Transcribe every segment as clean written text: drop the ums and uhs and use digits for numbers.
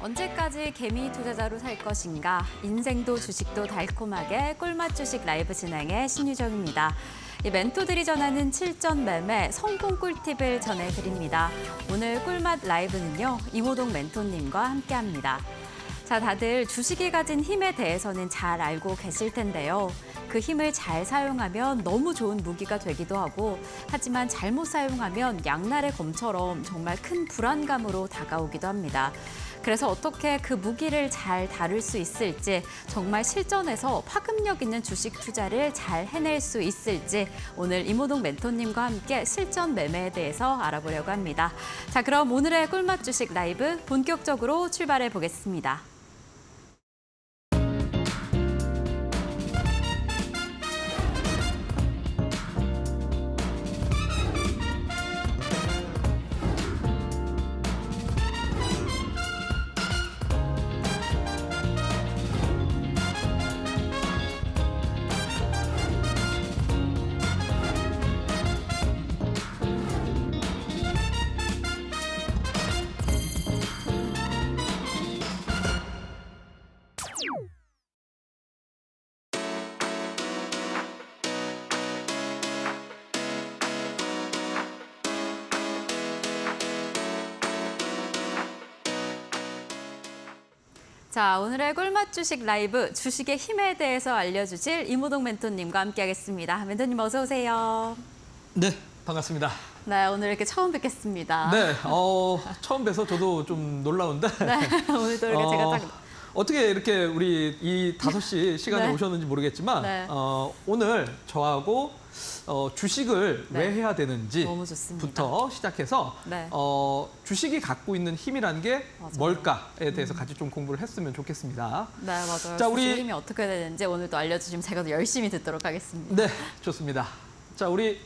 언제까지 개미 투자자로 살 것인가? 인생도 주식도 달콤하게 꿀맛 주식 라이브 진행의 신유정입니다. 이 멘토들이 전하는 7전 매매 성공 꿀팁을 전해드립니다. 오늘 꿀맛 라이브는요, 이모동 멘토님과 함께합니다. 자, 다들 주식이 가진 힘에 대해서는 잘 알고 계실 텐데요. 그 힘을 잘 사용하면 너무 좋은 무기가 되기도 하고, 하지만 잘못 사용하면 양날의 검처럼 정말 큰 불안감으로 다가오기도 합니다. 그래서 어떻게 그 무기를 잘 다룰 수 있을지, 정말 실전에서 파급력 있는 주식 투자를 잘 해낼 수 있을지 오늘 이모동 멘토님과 함께 실전 매매에 대해서 알아보려고 합니다. 자, 그럼 오늘의 꿀맛 주식 라이브 본격적으로 출발해 보겠습니다. 자, 오늘의 꿀맛 주식 라이브, 주식의 힘에 대해서 알려주실 이모동 멘토님과 함께하겠습니다. 멘토님 어서 오세요. 네, 반갑습니다. 네, 오늘 이렇게 처음 뵙겠습니다. 네, 처음 뵈서 저도 좀 놀라운데. 네, 오늘도 이렇게 제가 딱. 어떻게 이렇게 우리 이 5시 시간에 네. 오셨는지 모르겠지만 네. 오늘 저하고 주식을 네. 왜 해야 되는지 너무 좋습니다. 부터 시작해서 네. 주식이 갖고 있는 힘이라는 게 맞아요. 뭘까에 대해서 같이 좀 공부를 했으면 좋겠습니다. 네, 맞아요. 자, 주식 힘이 어떻게 되는지 오늘도 알려주시면 제가 더 열심히 듣도록 하겠습니다. 네, 좋습니다. 자, 우리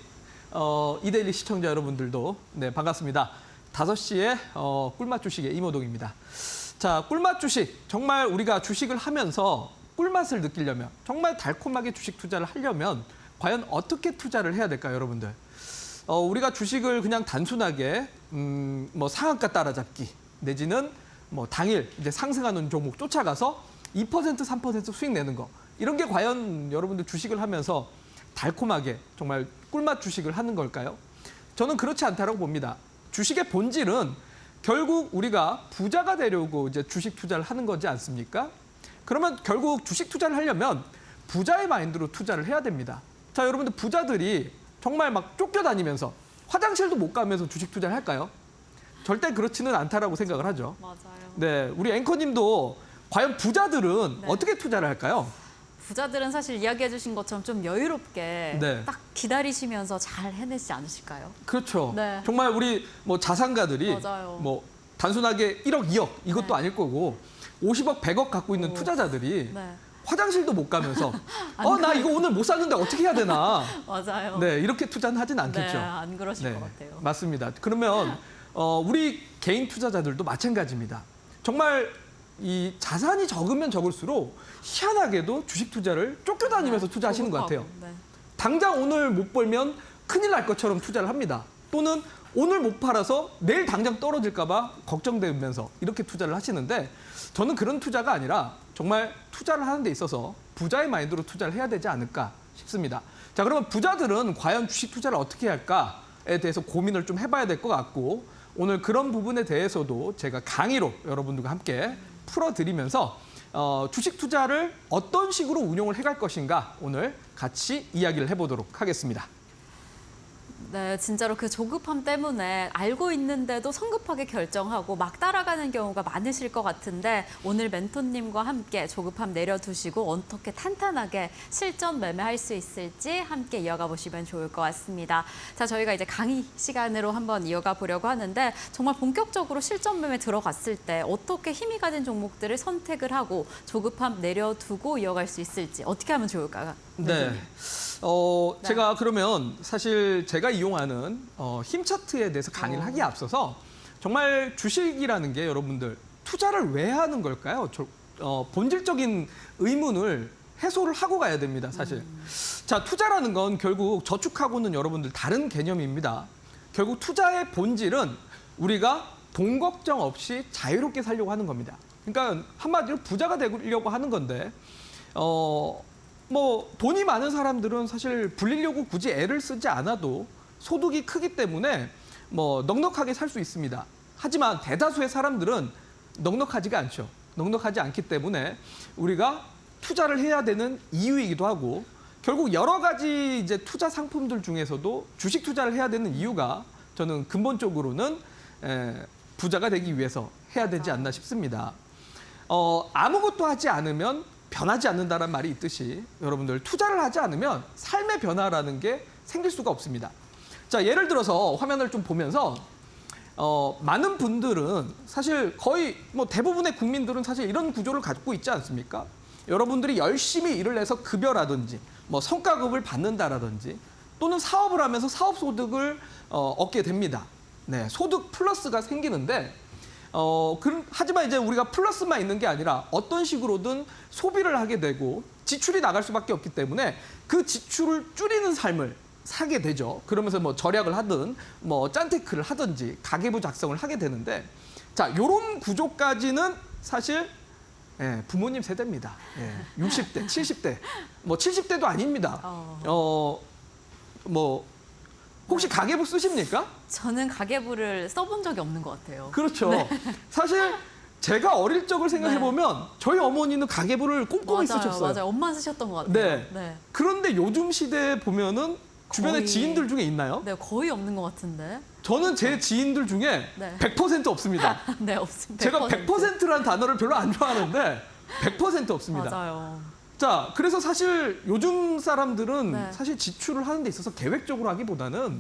이데일리 시청자 여러분들도 네, 반갑습니다. 5시에 꿀맛 주식의 이모동입니다. 자, 꿀맛 주식. 정말 우리가 주식을 하면서 꿀맛을 느끼려면, 정말 달콤하게 주식 투자를 하려면 과연 어떻게 투자를 해야 될까요, 여러분들? 우리가 주식을 그냥 단순하게 뭐 상한가 따라잡기 내지는 뭐 당일 이제 상승하는 종목 쫓아가서 2%, 3% 수익 내는 거, 이런 게 과연 여러분들 주식을 하면서 달콤하게 정말 꿀맛 주식을 하는 걸까요? 저는 그렇지 않다고 봅니다. 주식의 본질은 결국 우리가 부자가 되려고 이제 주식 투자를 하는 거지 않습니까? 그러면 결국 주식 투자를 하려면 부자의 마인드로 투자를 해야 됩니다. 자, 여러분들 부자들이 정말 막 쫓겨다니면서 화장실도 못 가면서 주식 투자를 할까요? 절대 그렇지는 않다라고 생각을 하죠. 맞아요. 네, 우리 앵커님도 과연 부자들은 네. 어떻게 투자를 할까요? 부자들은 사실 이야기해 주신 것처럼 좀 여유롭게 네. 딱 기다리시면서 잘 해내지 않으실까요? 그렇죠. 네. 정말 우리 뭐 자산가들이 맞아요. 뭐 단순하게 1억, 2억 이것도 네. 아닐 거고 50억, 100억 갖고 있는 오. 투자자들이 네, 화장실도 못 가면서 안 나 이거 오늘 못 샀는데 어떻게 해야 되나? 맞아요. 네, 이렇게 투자는 하진 않겠죠. 네, 안 그러실 것 같아요. 맞습니다. 그러면 우리 개인 투자자들도 마찬가지입니다. 정말 이 자산이 적으면 적을수록 희한하게도 주식 투자를 쫓겨다니면서 투자하시는 것 같아요. 네. 당장 오늘 못 벌면 큰일 날 것처럼 투자를 합니다. 또는 오늘 못 팔아서 내일 당장 떨어질까 봐 걱정되면서 이렇게 투자를 하시는데, 저는 그런 투자가 아니라 정말 투자를 하는 데 있어서 부자의 마인드로 투자를 해야 되지 않을까 싶습니다. 자, 그러면 부자들은 과연 주식 투자를 어떻게 할까에 대해서 고민을 좀 해봐야 될 것 같고, 오늘 그런 부분에 대해서도 제가 강의로 여러분들과 함께 풀어드리면서 주식 투자를 어떤 식으로 운용을 해갈 것인가 오늘 같이 이야기를 해보도록 하겠습니다. 네, 진짜로 그 조급함 때문에 알고 있는데도 성급하게 결정하고 막 따라가는 경우가 많으실 것 같은데, 오늘 멘토님과 함께 조급함 내려두시고 어떻게 탄탄하게 실전 매매할 수 있을지 함께 이어가 보시면 좋을 것 같습니다. 자, 저희가 이제 강의 시간으로 한번 이어가 보려고 하는데, 정말 본격적으로 실전 매매 들어갔을 때 어떻게 힘이 가진 종목들을 선택을 하고 조급함 내려두고 이어갈 수 있을지 어떻게 하면 좋을까요? 네. 네. 제가 그러면 사실 제가 이용하는 힘 차트에 대해서 강의를 하기에 앞서서 정말 주식이라는 게 여러분들 투자를 왜 하는 걸까요? 본질적인 의문을 해소를 하고 가야 됩니다, 사실. 자, 투자라는 건 결국 저축하고는 여러분들 다른 개념입니다. 결국 투자의 본질은 우리가 돈 걱정 없이 자유롭게 살려고 하는 겁니다. 그러니까 한마디로 부자가 되려고 하는 건데 뭐 돈이 많은 사람들은 사실 불리려고 굳이 애를 쓰지 않아도 소득이 크기 때문에 뭐 넉넉하게 살 수 있습니다. 하지만 대다수의 사람들은 넉넉하지가 않죠. 넉넉하지 않기 때문에 우리가 투자를 해야 되는 이유이기도 하고 결국 여러 가지 이제 투자 상품들 중에서도 주식 투자를 해야 되는 이유가 저는 근본적으로는 부자가 되기 위해서 해야 되지 않나 싶습니다. 아무것도 하지 않으면 변하지 않는다는 말이 있듯이 여러분들 투자를 하지 않으면 삶의 변화라는 게 생길 수가 없습니다. 자, 예를 들어서 화면을 좀 보면서 많은 분들은 사실 거의 뭐 대부분의 국민들은 사실 이런 구조를 갖고 있지 않습니까? 여러분들이 열심히 일을 해서 급여라든지 뭐 성과급을 받는다라든지 또는 사업을 하면서 사업 소득을 얻게 됩니다. 네, 소득 플러스가 생기는데 하지만 이제 우리가 플러스만 있는 게 아니라 어떤 식으로든 소비를 하게 되고 지출이 나갈 수밖에 없기 때문에 그 지출을 줄이는 삶을 살게 되죠. 그러면서 뭐 절약을 하든 뭐 짠테크를 하든지 가계부 작성을 하게 되는데 자, 요런 구조까지는 사실 부모님 세대입니다. 60대, 70대, 뭐 70대도 아닙니다. 뭐 혹시 가계부 쓰십니까? 저는 가계부를 써본 적이 없는 것 같아요. 그렇죠. 네. 사실 제가 어릴 적을 생각해 보면 저희 어머니는 가계부를 꼼꼼히 맞아요, 쓰셨어요. 맞아요. 엄마 쓰셨던 것 같아요. 네. 그런데 요즘 시대에 보면은 주변에 거의- 지인들 중에 있나요? 네, 거의 없는 것 같은데. 저는 제 지인들 중에 네. 100% 없습니다. 네, 없습니다. 제가 100%라는 단어를 별로 안 좋아하는데 100% 없습니다. 맞아요. 자, 그래서 사실 요즘 사람들은 네. 사실 지출을 하는 데 있어서 계획적으로 하기보다는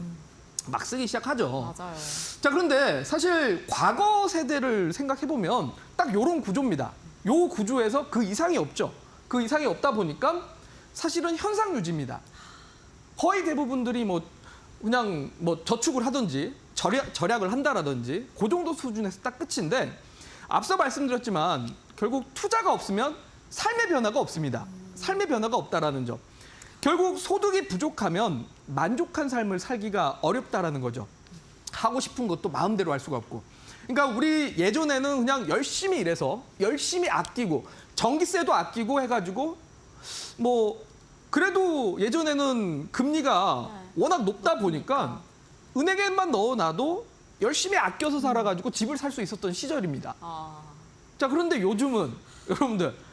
막 쓰기 시작하죠. 맞아요. 자, 그런데 사실 과거 세대를 생각해 보면 딱 요런 구조입니다. 요 구조에서 그 이상이 없죠. 그 이상이 없다 보니까 사실은 현상 유지입니다. 거의 대부분들이 뭐 그냥 뭐 저축을 하든지 절약을 한다라든지 그 정도 수준에서 딱 끝인데 앞서 말씀드렸지만 결국 투자가 없으면 삶의 변화가 없습니다. 삶의 변화가 없다라는 점. 결국 소득이 부족하면 만족한 삶을 살기가 어렵다라는 거죠. 하고 싶은 것도 마음대로 할 수가 없고. 그러니까 우리 예전에는 그냥 열심히 일해서 열심히 아끼고 전기세도 아끼고 해가지고 뭐 그래도 예전에는 금리가 워낙 높다 보니까 은행에만 넣어놔도 열심히 아껴서 살아가지고 집을 살 수 있었던 시절입니다. 자, 그런데 요즘은 여러분들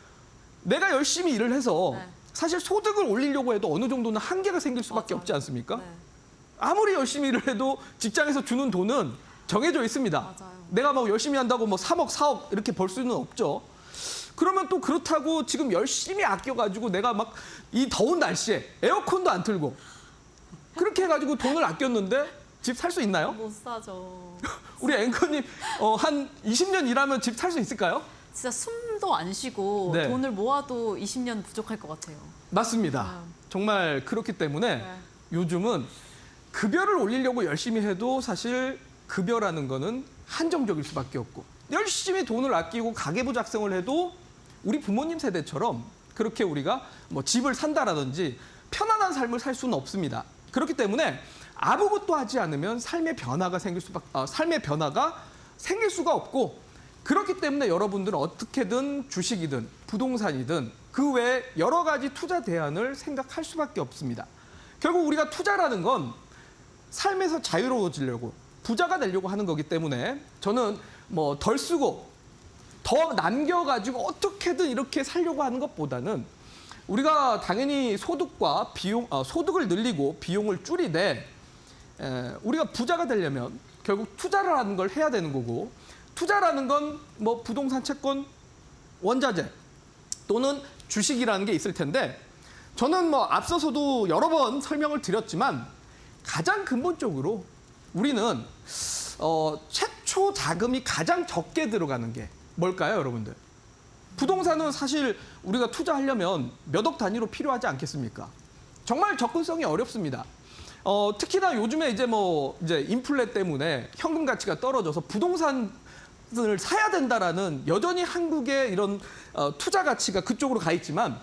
내가 열심히 일을 해서 네. 사실 소득을 올리려고 해도 어느 정도는 한계가 생길 수밖에 맞아요. 없지 않습니까? 네. 아무리 열심히 일을 해도 직장에서 주는 돈은 정해져 있습니다. 맞아요. 내가 뭐 열심히 한다고 뭐 3억, 4억 이렇게 벌 수는 없죠. 그러면 또 그렇다고 지금 열심히 아껴가지고 내가 막 이 더운 날씨에 에어컨도 안 틀고 그렇게 해가지고 돈을 아꼈는데 집 살 수 있나요? 못 사죠. 우리 앵커님 한 20년 일하면 집 살 수 있을까요? 진짜 숨도 안 쉬고 네. 돈을 모아도 20년 부족할 것 같아요. 맞습니다. 정말 그렇기 때문에 네. 요즘은 급여를 올리려고 열심히 해도 사실 급여라는 거는 한정적일 수밖에 없고 열심히 돈을 아끼고 가계부 작성을 해도 우리 부모님 세대처럼 그렇게 우리가 뭐 집을 산다라든지 편안한 삶을 살 수는 없습니다. 그렇기 때문에 아무것도 하지 않으면 삶의 변화가 생길 수가 없고 그렇기 때문에 여러분들은 어떻게든 주식이든 부동산이든 그 외에 여러 가지 투자 대안을 생각할 수밖에 없습니다. 결국 우리가 투자라는 건 삶에서 자유로워지려고 부자가 되려고 하는 거기 때문에 저는 뭐 덜 쓰고 더 남겨가지고 어떻게든 이렇게 살려고 하는 것보다는 우리가 당연히 소득을 늘리고 비용을 줄이되 우리가 부자가 되려면 결국 투자를 하는 걸 해야 되는 거고 투자라는 건 뭐 부동산, 채권, 원자재 또는 주식이라는 게 있을 텐데 저는 뭐 앞서서도 여러 번 설명을 드렸지만 가장 근본적으로 우리는 최초 자금이 가장 적게 들어가는 게 뭘까요, 여러분들? 부동산은 사실 우리가 투자하려면 몇 억 단위로 필요하지 않겠습니까? 정말 접근성이 어렵습니다. 특히나 요즘에 이제 인플레 때문에 현금 가치가 떨어져서 부동산을 사야 된다라는 여전히 한국의 이런 투자 가치가 그쪽으로 가 있지만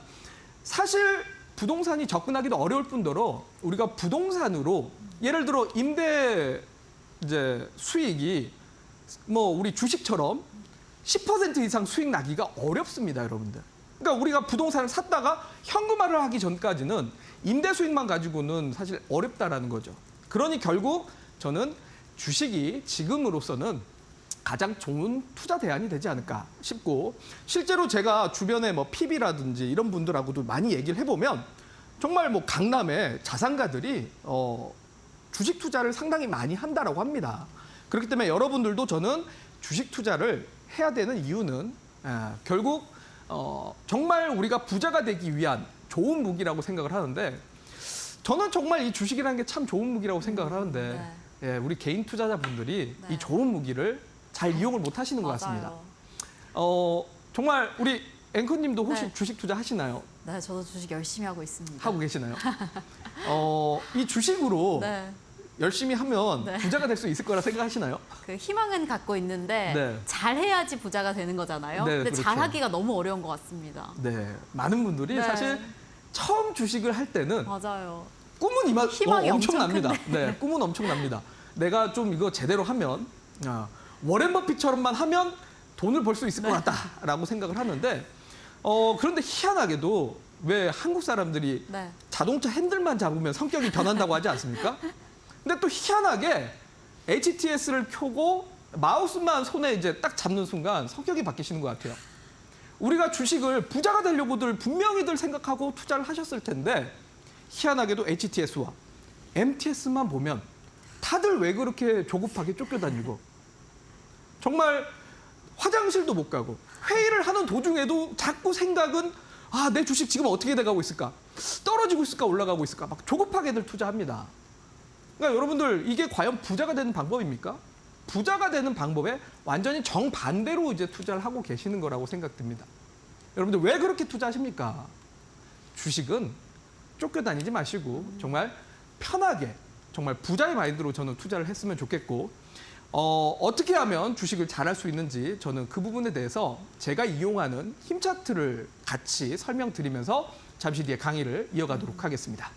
사실 부동산이 접근하기도 어려울 뿐더러 우리가 부동산으로 예를 들어 임대 이제 수익이 우리 주식처럼 10% 이상 수익 나기가 어렵습니다, 여러분들. 그러니까 우리가 부동산을 샀다가 현금화를 하기 전까지는 임대 수익만 가지고는 사실 어렵다라는 거죠. 그러니 결국 저는 주식이 지금으로서는 가장 좋은 투자 대안이 되지 않을까 싶고, 실제로 제가 주변에 PB라든지 이런 분들하고도 많이 얘기를 해보면 정말 강남의 자산가들이 주식 투자를 상당히 많이 한다라고 합니다. 그렇기 때문에 여러분들도 저는 주식 투자를 해야 되는 이유는 결국 정말 우리가 부자가 되기 위한 좋은 무기라고 생각을 하는데, 저는 정말 이 주식이라는 게 참 좋은 무기라고 생각을 하는데 예, 우리 개인 투자자분들이 이 좋은 무기를 잘 이용을 못 하시는 것 같습니다. 정말 우리 앵커님도 혹시 주식 투자 하시나요? 네, 저도 주식 열심히 하고 있습니다. 하고 계시나요? 이 주식으로 네. 열심히 하면 부자가 될 수 있을 거라 생각하시나요? 그 희망은 갖고 있는데 잘해야지 부자가 되는 거잖아요. 네, 근데 그렇죠. 잘하기가 너무 어려운 것 같습니다. 네, 많은 분들이 사실 처음 주식을 할 때는 맞아요. 꿈은 희망이 엄청납니다. 네, 꿈은 엄청납니다. 내가 좀 이거 제대로 하면 워렌 버핏처럼만 하면 돈을 벌 수 있을 것 같다라고 생각을 하는데, 그런데 희한하게도 왜 한국 사람들이 자동차 핸들만 잡으면 성격이 변한다고 하지 않습니까? 근데 또 희한하게 HTS를 켜고 마우스만 손에 이제 딱 잡는 순간 성격이 바뀌시는 것 같아요. 우리가 주식을 부자가 되려고들 분명히들 생각하고 투자를 하셨을 텐데, 희한하게도 HTS와 MTS만 보면 다들 왜 그렇게 조급하게 쫓겨다니고 정말 화장실도 못 가고 회의를 하는 도중에도 자꾸 생각은 내 주식 지금 어떻게 돼가고 있을까? 떨어지고 있을까? 올라가고 있을까? 막 조급하게들 투자합니다. 그러니까 여러분들, 이게 과연 부자가 되는 방법입니까? 부자가 되는 방법에 완전히 정반대로 이제 투자를 하고 계시는 거라고 생각됩니다. 여러분들 왜 그렇게 투자하십니까? 주식은 쫓겨다니지 마시고 정말 편하게, 정말 부자의 마인드로 저는 투자를 했으면 좋겠고, 어떻게 하면 주식을 잘할 수 있는지 저는 그 부분에 대해서 제가 이용하는 힘 차트를 같이 설명드리면서 잠시 뒤에 강의를 이어가도록 하겠습니다.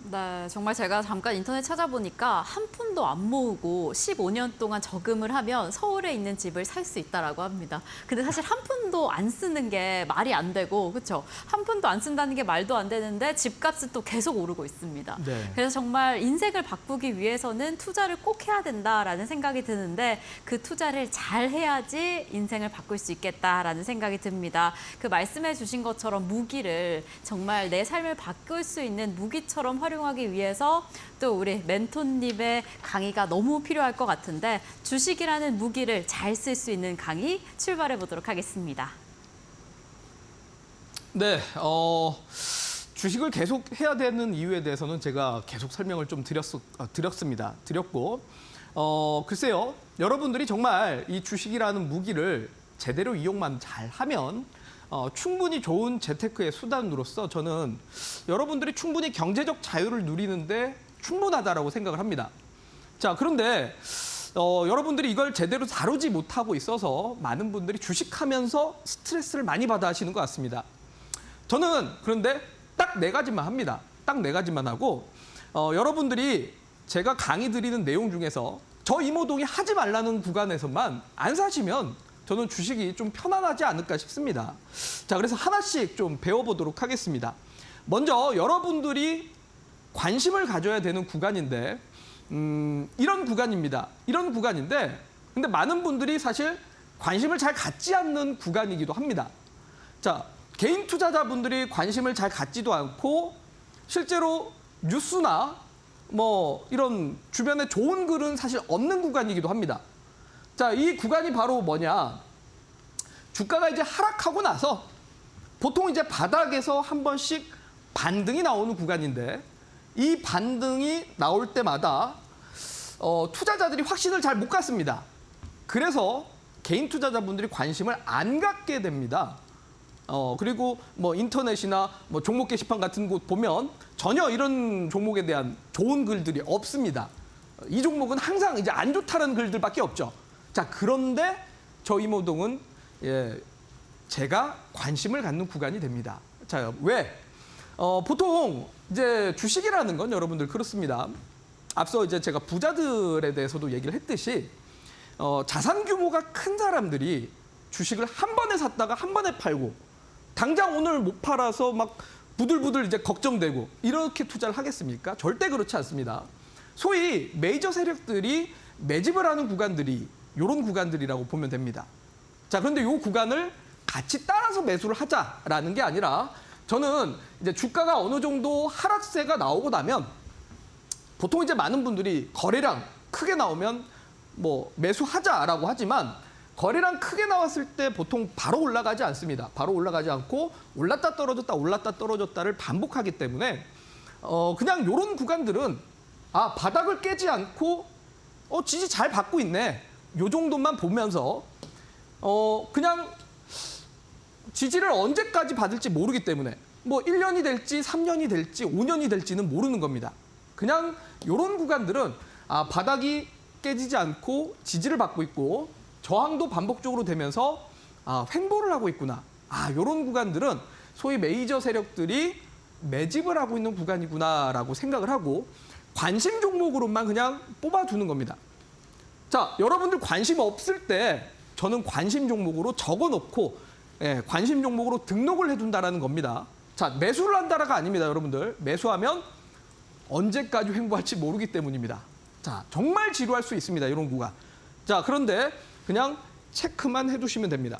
네, 정말 제가 잠깐 인터넷 찾아보니까 한 푼도 안 모으고 15년 동안 저금을 하면 서울에 있는 집을 살 수 있다라고 합니다. 근데 사실 한 푼도 안 쓰는 게 말이 안 되고, 그렇죠? 한 푼도 안 쓴다는 게 말도 안 되는데 집값은 또 계속 오르고 있습니다. 네. 그래서 정말 인생을 바꾸기 위해서는 투자를 꼭 해야 된다라는 생각이 드는데, 그 투자를 잘 해야지 인생을 바꿀 수 있겠다라는 생각이 듭니다. 그 말씀해 주신 것처럼 무기를 정말 내 삶을 바꿀 수 있는 무기처럼 활용하기 위해서 또 우리 멘토님의 강의가 너무 필요할 것 같은데, 주식이라는 무기를 잘 쓸 수 있는 강의 출발해 보도록 하겠습니다. 네, 주식을 계속 해야 되는 이유에 대해서는 제가 계속 설명을 좀 드렸고, 글쎄요, 여러분들이 정말 이 주식이라는 무기를 제대로 이용만 잘 하면 충분히 좋은 재테크의 수단으로서 저는 여러분들이 충분히 경제적 자유를 누리는데 충분하다라고 생각을 합니다. 자, 그런데 여러분들이 이걸 제대로 다루지 못하고 있어서 많은 분들이 주식하면서 스트레스를 많이 받아 하시는 것 같습니다. 저는 그런데 딱 4가지만 합니다. 딱 4가지만 하고, 여러분들이 제가 강의 드리는 내용 중에서 저 이모동이 하지 말라는 구간에서만 안 사시면 저는 주식이 좀 편안하지 않을까 싶습니다. 자, 그래서 하나씩 좀 배워보도록 하겠습니다. 먼저 여러분들이 관심을 가져야 되는 구간인데, 이런 구간입니다. 이런 구간인데, 근데 많은 분들이 사실 관심을 잘 갖지 않는 구간이기도 합니다. 자, 개인 투자자분들이 관심을 잘 갖지도 않고 실제로 뉴스나 이런 주변에 좋은 글은 사실 없는 구간이기도 합니다. 자, 이 구간이 바로 뭐냐? 주가가 이제 하락하고 나서 보통 이제 바닥에서 한 번씩 반등이 나오는 구간인데, 이 반등이 나올 때마다 투자자들이 확신을 잘 못 갖습니다. 그래서 개인 투자자분들이 관심을 안 갖게 됩니다. 그리고 인터넷이나 종목 게시판 같은 곳 보면 전혀 이런 종목에 대한 좋은 글들이 없습니다. 이 종목은 항상 이제 안 좋다는 글들밖에 없죠. 자, 그런데 저 이모동은 제가 관심을 갖는 구간이 됩니다. 자, 왜? 보통 이제 주식이라는 건 여러분들 그렇습니다. 앞서 이제 제가 부자들에 대해서도 얘기를 했듯이 자산 규모가 큰 사람들이 주식을 한 번에 샀다가 한 번에 팔고 당장 오늘 못 팔아서 막 부들부들 이제 걱정되고 이렇게 투자를 하겠습니까? 절대 그렇지 않습니다. 소위 메이저 세력들이 매집을 하는 구간들이 이런 구간들이라고 보면 됩니다. 자, 그런데 이 구간을 같이 따라서 매수를 하자라는 게 아니라 저는 이제 주가가 어느 정도 하락세가 나오고 나면 보통 이제 많은 분들이 거래량 크게 나오면 뭐 매수하자라고 하지만 거래량 크게 나왔을 때 보통 바로 올라가지 않습니다. 바로 올라가지 않고 올랐다 떨어졌다를 반복하기 때문에 그냥 이런 구간들은 바닥을 깨지 않고 지지 잘 받고 있네. 요 정도만 보면서 그냥 지지를 언제까지 받을지 모르기 때문에 뭐 1년이 될지 3년이 될지 5년이 될지는 모르는 겁니다. 그냥 이런 구간들은 바닥이 깨지지 않고 지지를 받고 있고 저항도 반복적으로 되면서 횡보를 하고 있구나. 이런 구간들은 소위 메이저 세력들이 매집을 하고 있는 구간이구나라고 생각을 하고 관심 종목으로만 그냥 뽑아두는 겁니다. 자, 여러분들 관심 없을 때 저는 관심 종목으로 적어놓고 관심 종목으로 등록을 해둔다라는 겁니다. 자, 매수를 한다라가 아닙니다, 여러분들. 매수하면 언제까지 횡보할지 모르기 때문입니다. 자, 정말 지루할 수 있습니다, 이런 구간. 자, 그런데 그냥 체크만 해두시면 됩니다.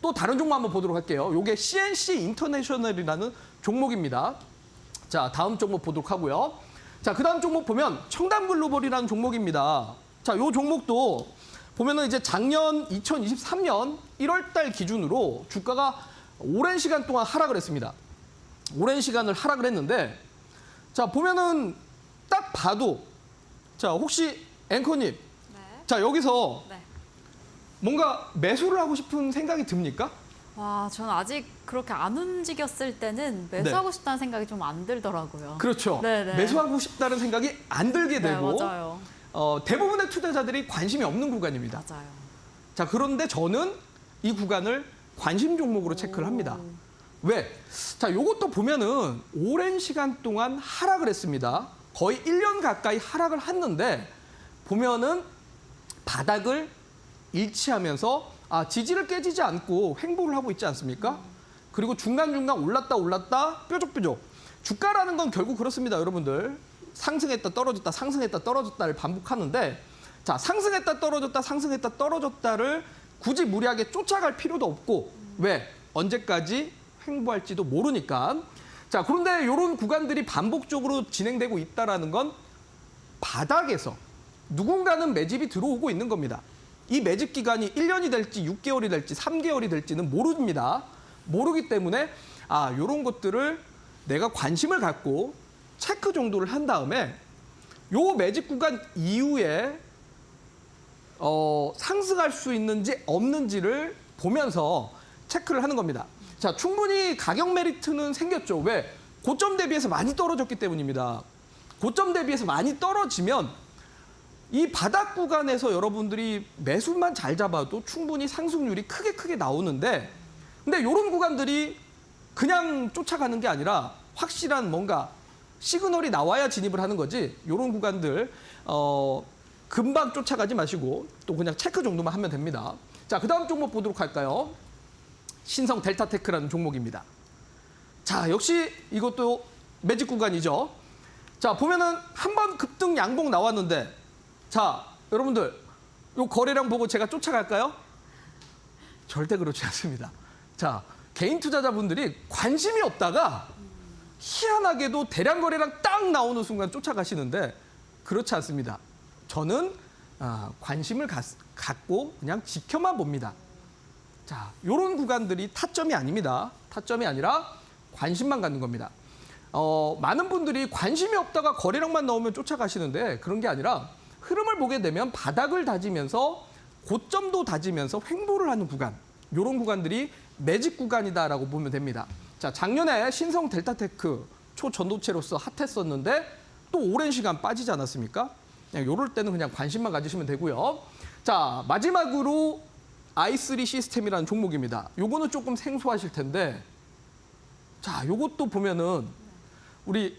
또 다른 종목 한번 보도록 할게요. 이게 CNC 인터내셔널이라는 종목입니다. 자, 다음 종목 보도록 하고요. 자, 그 다음 종목 보면 청담글로벌이라는 종목입니다. 자, 이 종목도 보면은 이제 작년 2023년 1월 달 기준으로 주가가 오랜 시간 동안 하락을 했습니다. 오랜 시간을 하락을 했는데 자, 보면은 딱 봐도 자, 혹시 앵커님 네. 자, 여기서 네. 뭔가 매수를 하고 싶은 생각이 듭니까? 와, 저는 아직 그렇게 안 움직였을 때는 매수하고 싶다는 생각이 좀 안 들더라고요. 그렇죠. 네네. 매수하고 싶다는 생각이 안 들게 네, 되고 맞아요. 대부분의 투자자들이 관심이 없는 구간입니다. 맞아요. 자, 그런데 저는 이 구간을 관심 종목으로 체크를 합니다. 왜? 자, 요것도 보면은 오랜 시간 동안 하락을 했습니다. 거의 1년 가까이 하락을 했는데 보면은 바닥을 일치하면서 지지를 깨지지 않고 횡보를 하고 있지 않습니까? 그리고 중간중간 올랐다 뾰족뾰족. 주가라는 건 결국 그렇습니다, 여러분들. 상승했다 떨어졌다 상승했다 떨어졌다를 반복하는데 자, 상승했다 떨어졌다를 굳이 무리하게 쫓아갈 필요도 없고 왜? 언제까지 횡보할지도 모르니까. 자, 그런데 이런 구간들이 반복적으로 진행되고 있다는 건 바닥에서 누군가는 매집이 들어오고 있는 겁니다. 이 매집 기간이 1년이 될지 6개월이 될지 3개월이 될지는 모릅니다. 모르기 때문에 이런 것들을 내가 관심을 갖고 체크 정도를 한 다음에 요 매집 구간 이후에 상승할 수 있는지 없는지를 보면서 체크를 하는 겁니다. 자, 충분히 가격 메리트는 생겼죠. 왜? 고점 대비해서 많이 떨어졌기 때문입니다. 고점 대비해서 많이 떨어지면 이 바닥 구간에서 여러분들이 매수만 잘 잡아도 충분히 상승률이 크게 나오는데 근데 이런 구간들이 그냥 쫓아가는 게 아니라 확실한 뭔가 시그널이 나와야 진입을 하는 거지 이런 구간들 금방 쫓아가지 마시고 또 그냥 체크 정도만 하면 됩니다. 자, 그 다음 종목 보도록 할까요? 신성 델타테크라는 종목입니다. 자, 역시 이것도 매집 구간이죠. 자, 보면은 한번 급등 양봉 나왔는데 자, 여러분들 요 거래량 보고 제가 쫓아갈까요? 절대 그렇지 않습니다. 자, 개인 투자자분들이 관심이 없다가 희한하게도 대량 거래량 딱 나오는 순간 쫓아가시는데 그렇지 않습니다. 저는 관심을 갖고 그냥 지켜만 봅니다. 자, 이런 구간들이 타점이 아닙니다. 타점이 아니라 관심만 갖는 겁니다. 많은 분들이 관심이 없다가 거래량만 나오면 쫓아가시는데 그런 게 아니라 흐름을 보게 되면 바닥을 다지면서 고점도 다지면서 횡보를 하는 구간, 이런 구간들이 매집 구간이다라고 보면 됩니다. 자, 작년에 신성 델타테크 초전도체로서 핫했었는데 또 오랜 시간 빠지지 않았습니까? 이럴 때는 그냥 관심만 가지시면 되고요. 자, 마지막으로 i3 시스템이라는 종목입니다. 요거는 조금 생소하실 텐데 자, 요것도 보면은 우리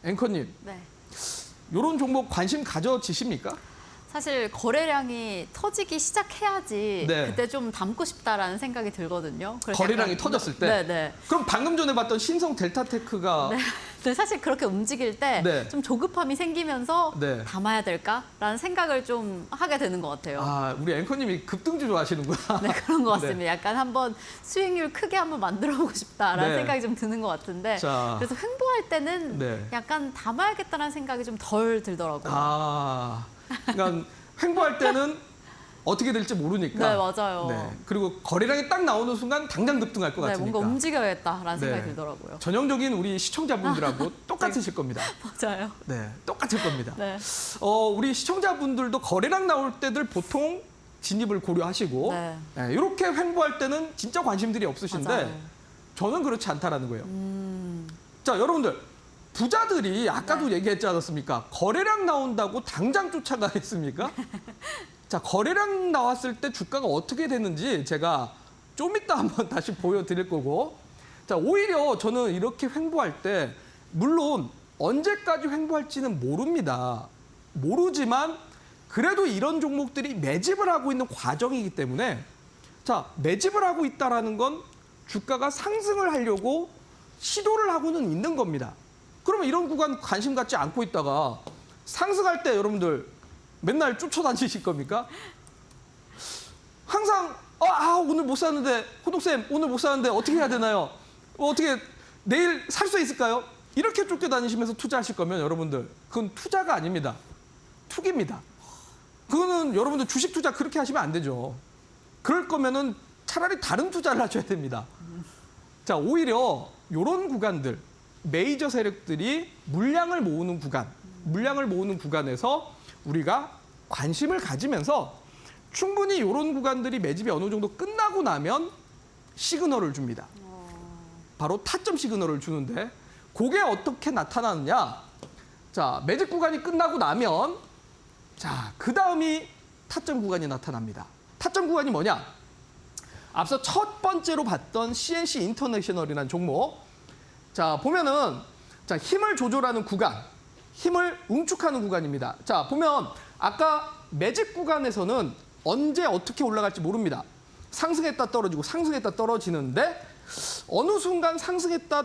앵커님 네. 요런 종목 관심 가져지십니까? 사실 거래량이 터지기 시작해야지 네. 그때 좀 담고 싶다라는 생각이 들거든요. 그래서 거래량이 약간 터졌을 때. 네. 그럼 방금 전에 봤던 신성 델타테크가 근데 사실 그렇게 움직일 때 네. 좀 조급함이 생기면서 네. 담아야 될까라는 생각을 좀 하게 되는 것 같아요. 아, 우리 앵커님이 급등주 좋아하시는구나. 네, 그런 것 같습니다. 네. 약간 한번 수익률 크게 한번 만들어보고 싶다라는 네. 생각이 좀 드는 것 같은데 자. 그래서 횡보할 때는 네. 약간 담아야겠다는 생각이 좀 덜 들더라고요. 아, 그러니까 횡보할 때는 어떻게 될지 모르니까. 네, 맞아요. 네. 그리고 거래량이 딱 나오는 순간 당장 급등할 것 네, 같으니까. 뭔가 움직여야겠다라는 생각이 네. 들더라고요. 전형적인 우리 시청자분들하고 똑같으실 겁니다. 맞아요. 네, 똑같을 겁니다. 네. 우리 시청자분들도 거래량 나올 때들 보통 진입을 고려하시고 네. 이렇게 횡보할 때는 진짜 관심들이 없으신데 맞아요. 저는 그렇지 않다라는 거예요. 자, 여러분들 부자들이 아까도 네. 얘기했지 않았습니까? 거래량 나온다고 당장 쫓아가겠습니까? 자, 거래량 나왔을 때 주가가 어떻게 되는지 제가 좀 이따 한번 다시 보여드릴 거고, 자, 오히려 저는 이렇게 횡보할 때 물론 언제까지 횡보할지는 모릅니다. 모르지만 그래도 이런 종목들이 매집을 하고 있는 과정이기 때문에, 자, 매집을 하고 있다라는 건 주가가 상승을 하려고 시도를 하고는 있는 겁니다. 그러면 이런 구간 관심 갖지 않고 있다가 상승할 때 여러분들 맨날 쫓아다니실 겁니까? 항상 오늘 못 샀는데, 호동쌤 오늘 못 샀는데 어떻게 해야 되나요? 어떻게 내일 살 수 있을까요? 이렇게 쫓겨다니시면서 투자하실 거면 여러분들 그건 투자가 아닙니다. 투기입니다. 그거는 여러분들 주식 투자 그렇게 하시면 안 되죠. 그럴 거면은 차라리 다른 투자를 하셔야 됩니다. 자, 오히려 이런 구간들, 메이저 세력들이 물량을 모으는 구간에서 우리가 관심을 가지면서 충분히 이런 구간들이 매집이 어느 정도 끝나고 나면 시그널을 줍니다. 바로 타점 시그널을 주는데 그게 어떻게 나타나느냐? 자, 매집 구간이 끝나고 나면 자, 그 다음이 타점 구간이 나타납니다. 타점 구간이 뭐냐? 앞서 첫 번째로 봤던 CNC 인터내셔널이라는 종목. 자, 보면은 자, 힘을 조절하는 구간, 힘을 응축하는 구간입니다. 자, 보면 아까 매집 구간에서는 언제 어떻게 올라갈지 모릅니다. 상승했다 떨어지고 상승했다 떨어지는데 어느 순간 상승했다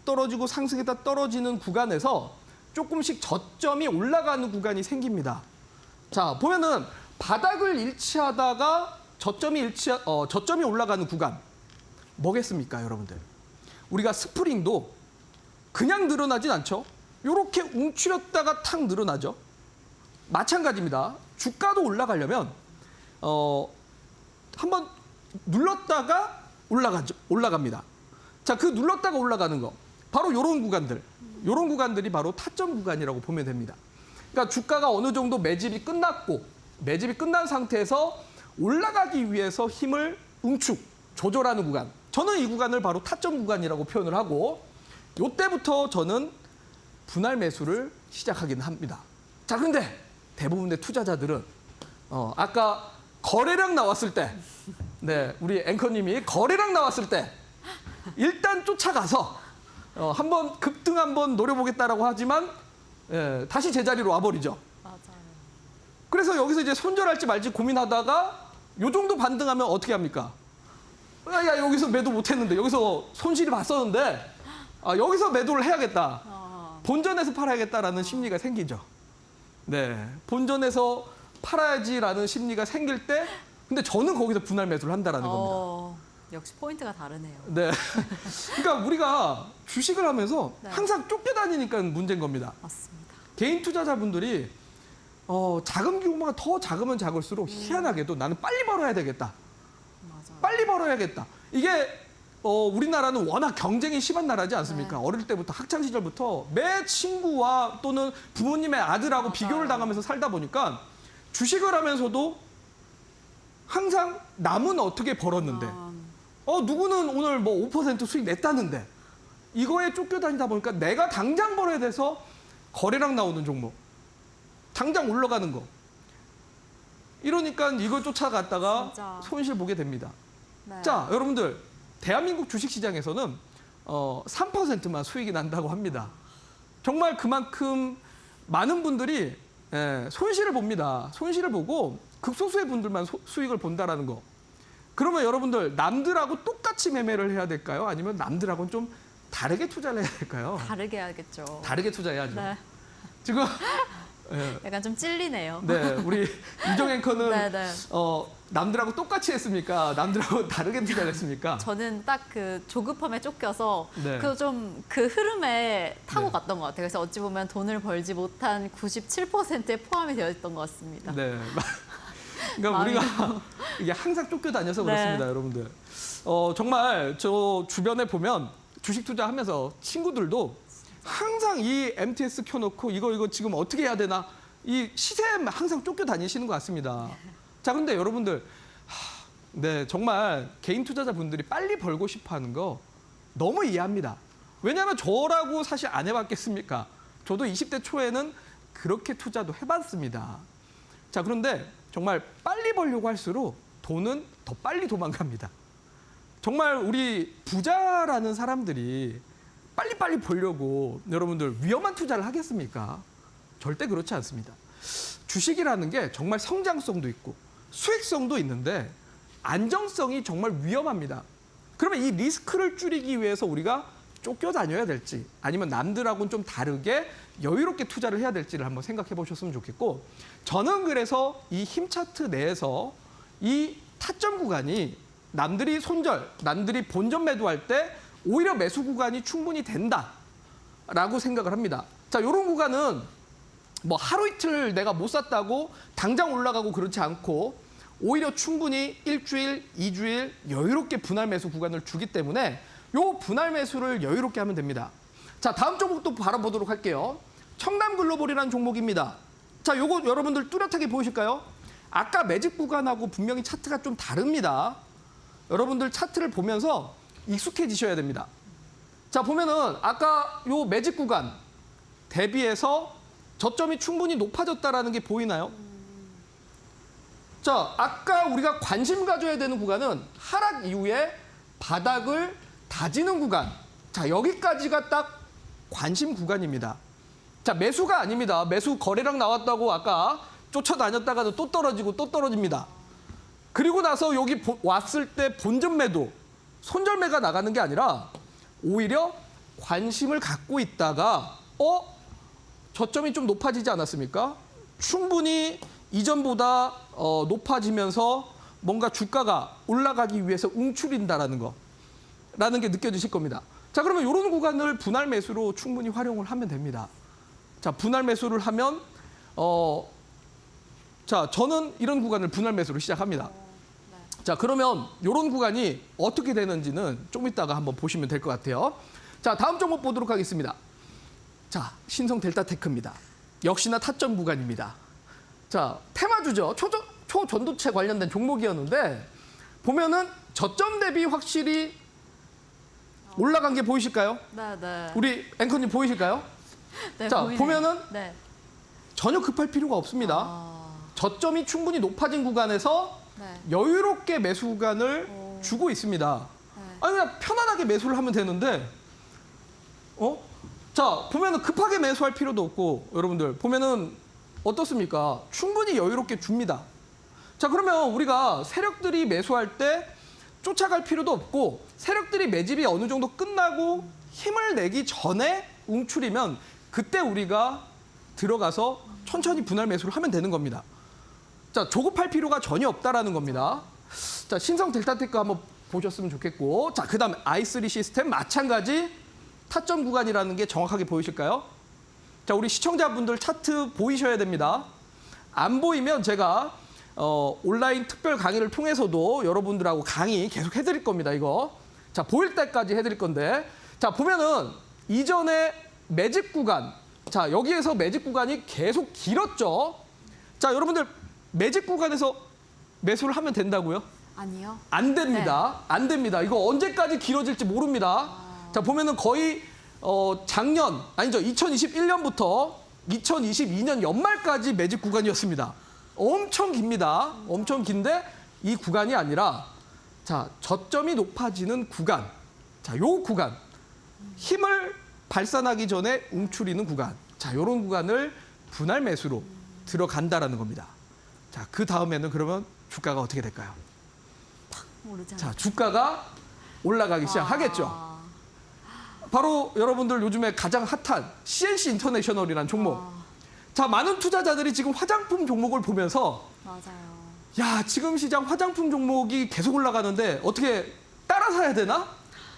떨어지고 상승했다 떨어지는 구간에서 조금씩 저점이 올라가는 구간이 생깁니다. 자, 보면은 바닥을 일치하다가 저점이 올라가는 구간 뭐겠습니까, 여러분들? 우리가 스프링도 그냥 늘어나진 않죠. 이렇게 움츠렸다가 탁 늘어나죠. 마찬가지입니다. 주가도 올라가려면 한번 눌렀다가 올라갑니다. 자, 그 눌렀다가 올라가는 거 바로 이런 구간들이 바로 타점 구간이라고 보면 됩니다. 그러니까 주가가 어느 정도 매집이 끝난 상태에서 올라가기 위해서 힘을 조절하는 구간. 저는 이 구간을 바로 타점 구간이라고 표현을 하고 이때부터 저는 분할 매수를 시작하긴 합니다. 자, 그런데 대부분의 투자자들은 아까 거래량 나왔을 때, 네, 우리 앵커님이 거래량 나왔을 때 일단 쫓아가서 한번 급등 한번 노려보겠다라고 하지만 다시 제자리로 와버리죠. 맞아요. 그래서 여기서 이제 손절할지 말지 고민하다가 요 정도 반등하면 어떻게 합니까? 야, 여기서 매도 못했는데 여기서 손실이 봤었는데 여기서 매도를 해야겠다. 본전에서 팔아야겠다라는 심리가 생기죠. 네, 본전에서 팔아야지라는 심리가 생길 때, 근데 저는 거기서 분할 매수를 한다라는 겁니다. 역시 포인트가 다르네요. 네, 그러니까 우리가 주식을 하면서 네. 항상 쫓겨다니니까 문제인 겁니다. 맞습니다. 개인 투자자분들이 자금 규모가 더 작으면 작을수록 희한하게도 나는 빨리 벌어야 되겠다. 맞아요. 빨리 벌어야겠다. 이게 우리나라는 워낙 경쟁이 심한 나라지 않습니까? 네. 어릴 때부터 학창 시절부터 매 친구와 또는 부모님의 아들하고 맞아요. 비교를 당하면서 살다 보니까 주식을 하면서도 항상 남은 어떻게 벌었는데 누구는 오늘 뭐 5% 수익 냈다는데 이거에 쫓겨다니다 보니까 내가 당장 벌어야 돼서 거래량 나오는 종목 당장 올라가는 거 이러니까 이걸 쫓아갔다가 진짜. 손실 보게 됩니다. 네. 자, 여러분들 대한민국 주식시장에서는 3%만 수익이 난다고 합니다. 정말 그만큼 많은 분들이 손실을 봅니다. 손실을 보고 극소수의 분들만 수익을 본다라는 거. 그러면 여러분들 남들하고 똑같이 매매를 해야 될까요? 아니면 남들하고는 좀 다르게 투자를 해야 될까요? 다르게 해야겠죠. 다르게 투자해야죠. 네. 지금 약간 좀 찔리네요. 네, 우리 이정 앵커는 네, 네. 남들하고 똑같이 했습니까? 남들하고 다르게 투자를 했습니까? 저는 딱 그 조급함에 쫓겨서 네. 그 흐름에 타고 네. 갔던 것 같아요. 그래서 어찌 보면 돈을 벌지 못한 97%에 포함이 되어 있던 것 같습니다. 네. 그러니까 우리가 이게 항상 쫓겨다녀서 네. 그렇습니다, 여러분들. 정말 저 주변에 보면 주식 투자하면서 친구들도 항상 이 MTS 켜놓고 이거 지금 어떻게 해야 되나 이 시세에 항상 쫓겨다니시는 것 같습니다. 자, 그런데 여러분들 네, 정말 개인 투자자분들이 빨리 벌고 싶어하는 거 너무 이해합니다. 왜냐하면 저라고 사실 안 해봤겠습니까? 저도 20대 초에는 그렇게 투자도 해봤습니다. 자, 그런데 정말 빨리 벌려고 할수록 돈은 더 빨리 도망갑니다. 정말 우리 부자라는 사람들이 빨리빨리 벌려고 여러분들 위험한 투자를 하겠습니까? 절대 그렇지 않습니다. 주식이라는 게 정말 성장성도 있고 수익성도 있는데 안정성이 정말 위험합니다. 그러면 이 리스크를 줄이기 위해서 우리가 쫓겨다녀야 될지 아니면 남들하고는 좀 다르게 여유롭게 투자를 해야 될지를 한번 생각해 보셨으면 좋겠고, 저는 그래서 이 힘 차트 내에서 이 타점 구간이 남들이 손절, 남들이 본전 매도할 때 오히려 매수 구간이 충분히 된다라고 생각을 합니다. 자, 이런 구간은 뭐 하루 이틀 내가 못 샀다고 당장 올라가고 그렇지 않고 오히려 충분히 일주일, 2주일 여유롭게 분할 매수 구간을 주기 때문에 요 분할 매수를 여유롭게 하면 됩니다. 자, 다음 종목도 바라보도록 할게요. 청담글로벌이라는 종목입니다. 자, 요거 여러분들 뚜렷하게 보이실까요? 아까 매집 구간하고 분명히 차트가 좀 다릅니다. 여러분들 차트를 보면서 익숙해지셔야 됩니다. 자, 보면은 아까 요 매집 구간 대비해서 저점이 충분히 높아졌다라는 게 보이나요? 자, 아까 우리가 관심 가져야 되는 구간은 하락 이후에 바닥을 다지는 구간. 자, 여기까지가 딱 관심 구간입니다. 자, 매수가 아닙니다. 매수 거래량 나왔다고 아까 쫓아다녔다가도 또 떨어지고 또 떨어집니다. 그리고 나서 여기 왔을 때 본전 매도, 손절매가 나가는 게 아니라 오히려 관심을 갖고 있다가 저점이 좀 높아지지 않았습니까? 충분히 이전보다 높아지면서 뭔가 주가가 올라가기 위해서 움츠린다라는 거라는 게 느껴지실 겁니다. 자, 그러면 이런 구간을 분할 매수로 충분히 활용을 하면 됩니다. 자, 분할 매수를 하면 자, 저는 이런 구간을 분할 매수로 시작합니다. 자, 그러면 이런 구간이 어떻게 되는지는 좀 이따가 한번 보시면 될 것 같아요. 자, 다음 종목 보도록 하겠습니다. 자, 신성 델타테크입니다. 역시나 타점 구간입니다. 자, 테마주죠. 초전도체 관련된 종목이었는데 보면은 저점 대비 확실히 올라간 게 보이실까요? 네, 네. 우리 앵커님 보이실까요? 네, 자, 보이네요. 보면은 네. 전혀 급할 필요가 없습니다. 아, 저점이 충분히 높아진 구간에서 네. 여유롭게 매수 구간을 주고 있습니다. 네. 아니, 그냥 편안하게 매수를 하면 되는데, 자, 보면은 급하게 매수할 필요도 없고, 여러분들, 보면은 어떻습니까? 충분히 여유롭게 줍니다. 자, 그러면 우리가 세력들이 매수할 때 쫓아갈 필요도 없고, 세력들이 매집이 어느 정도 끝나고 힘을 내기 전에 움츠리면, 그때 우리가 들어가서 천천히 분할 매수를 하면 되는 겁니다. 자, 조급할 필요가 전혀 없다라는 겁니다. 자, 신성 델타테크 한번 보셨으면 좋겠고, 자, 그다음 i3 시스템 마찬가지 타점 구간이라는 게 정확하게 보이실까요? 자, 우리 시청자분들 차트 보이셔야 됩니다. 안 보이면 제가 온라인 특별 강의를 통해서도 여러분들하고 강의 계속 해드릴 겁니다. 이거. 자, 보일 때까지 해드릴 건데, 자, 보면은 이전에 매집 구간, 자, 여기에서 매집 구간이 계속 길었죠. 자, 여러분들 매집 구간에서 매수를 하면 된다고요? 아니요. 안 됩니다. 안 됩니다. 이거 언제까지 길어질지 모릅니다. 자, 보면은 거의 작년, 아니죠, 2021년부터 2022년 연말까지 매집 구간이었습니다. 엄청 깁니다. 엄청 긴데 이 구간이 아니라, 자, 저점이 높아지는 구간. 자, 요 구간. 힘을 발산하기 전에 움츠리는 구간. 자, 요런 구간을 분할 매수로 들어간다라는 겁니다. 자, 그 다음에는 그러면 주가가 어떻게 될까요? 모르잖아요. 자, 주가가 올라가기 시작하겠죠. 바로 여러분들 요즘에 가장 핫한 CNC 인터내셔널이라는 종목. 자, 많은 투자자들이 지금 화장품 종목을 보면서 맞아요. 야, 지금 시장 화장품 종목이 계속 올라가는데 어떻게 따라 사야 되나?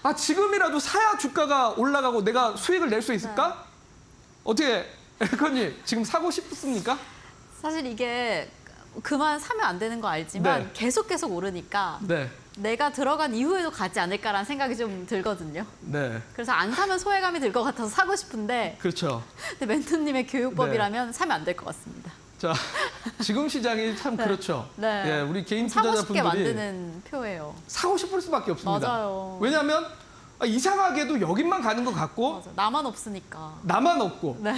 아, 지금이라도 사야 주가가 올라가고 내가 수익을 낼 수 있을까? 네. 어떻게, 앵커님, 지금 사고 싶습니까? 사실 이게 그만 사면 안 되는 거 알지만 네. 계속 오르니까 네. 내가 들어간 이후에도 가지 않을까라는 생각이 좀 들거든요. 네. 그래서 안 사면 소외감이 들 것 같아서 사고 싶은데 그렇죠. 근데 멘토님의 교육법이라면 사면 안 될 것 같습니다. 자, 지금 시장이 참 네. 그렇죠. 네. 예, 우리 개인 사고 싶게 투자자분들이 만드는 표예요. 사고 싶을 수밖에 없습니다. 맞아요. 왜냐하면 이상하게도 여긴만 가는 것 같고 맞아. 나만 없으니까. 나만 없고 네,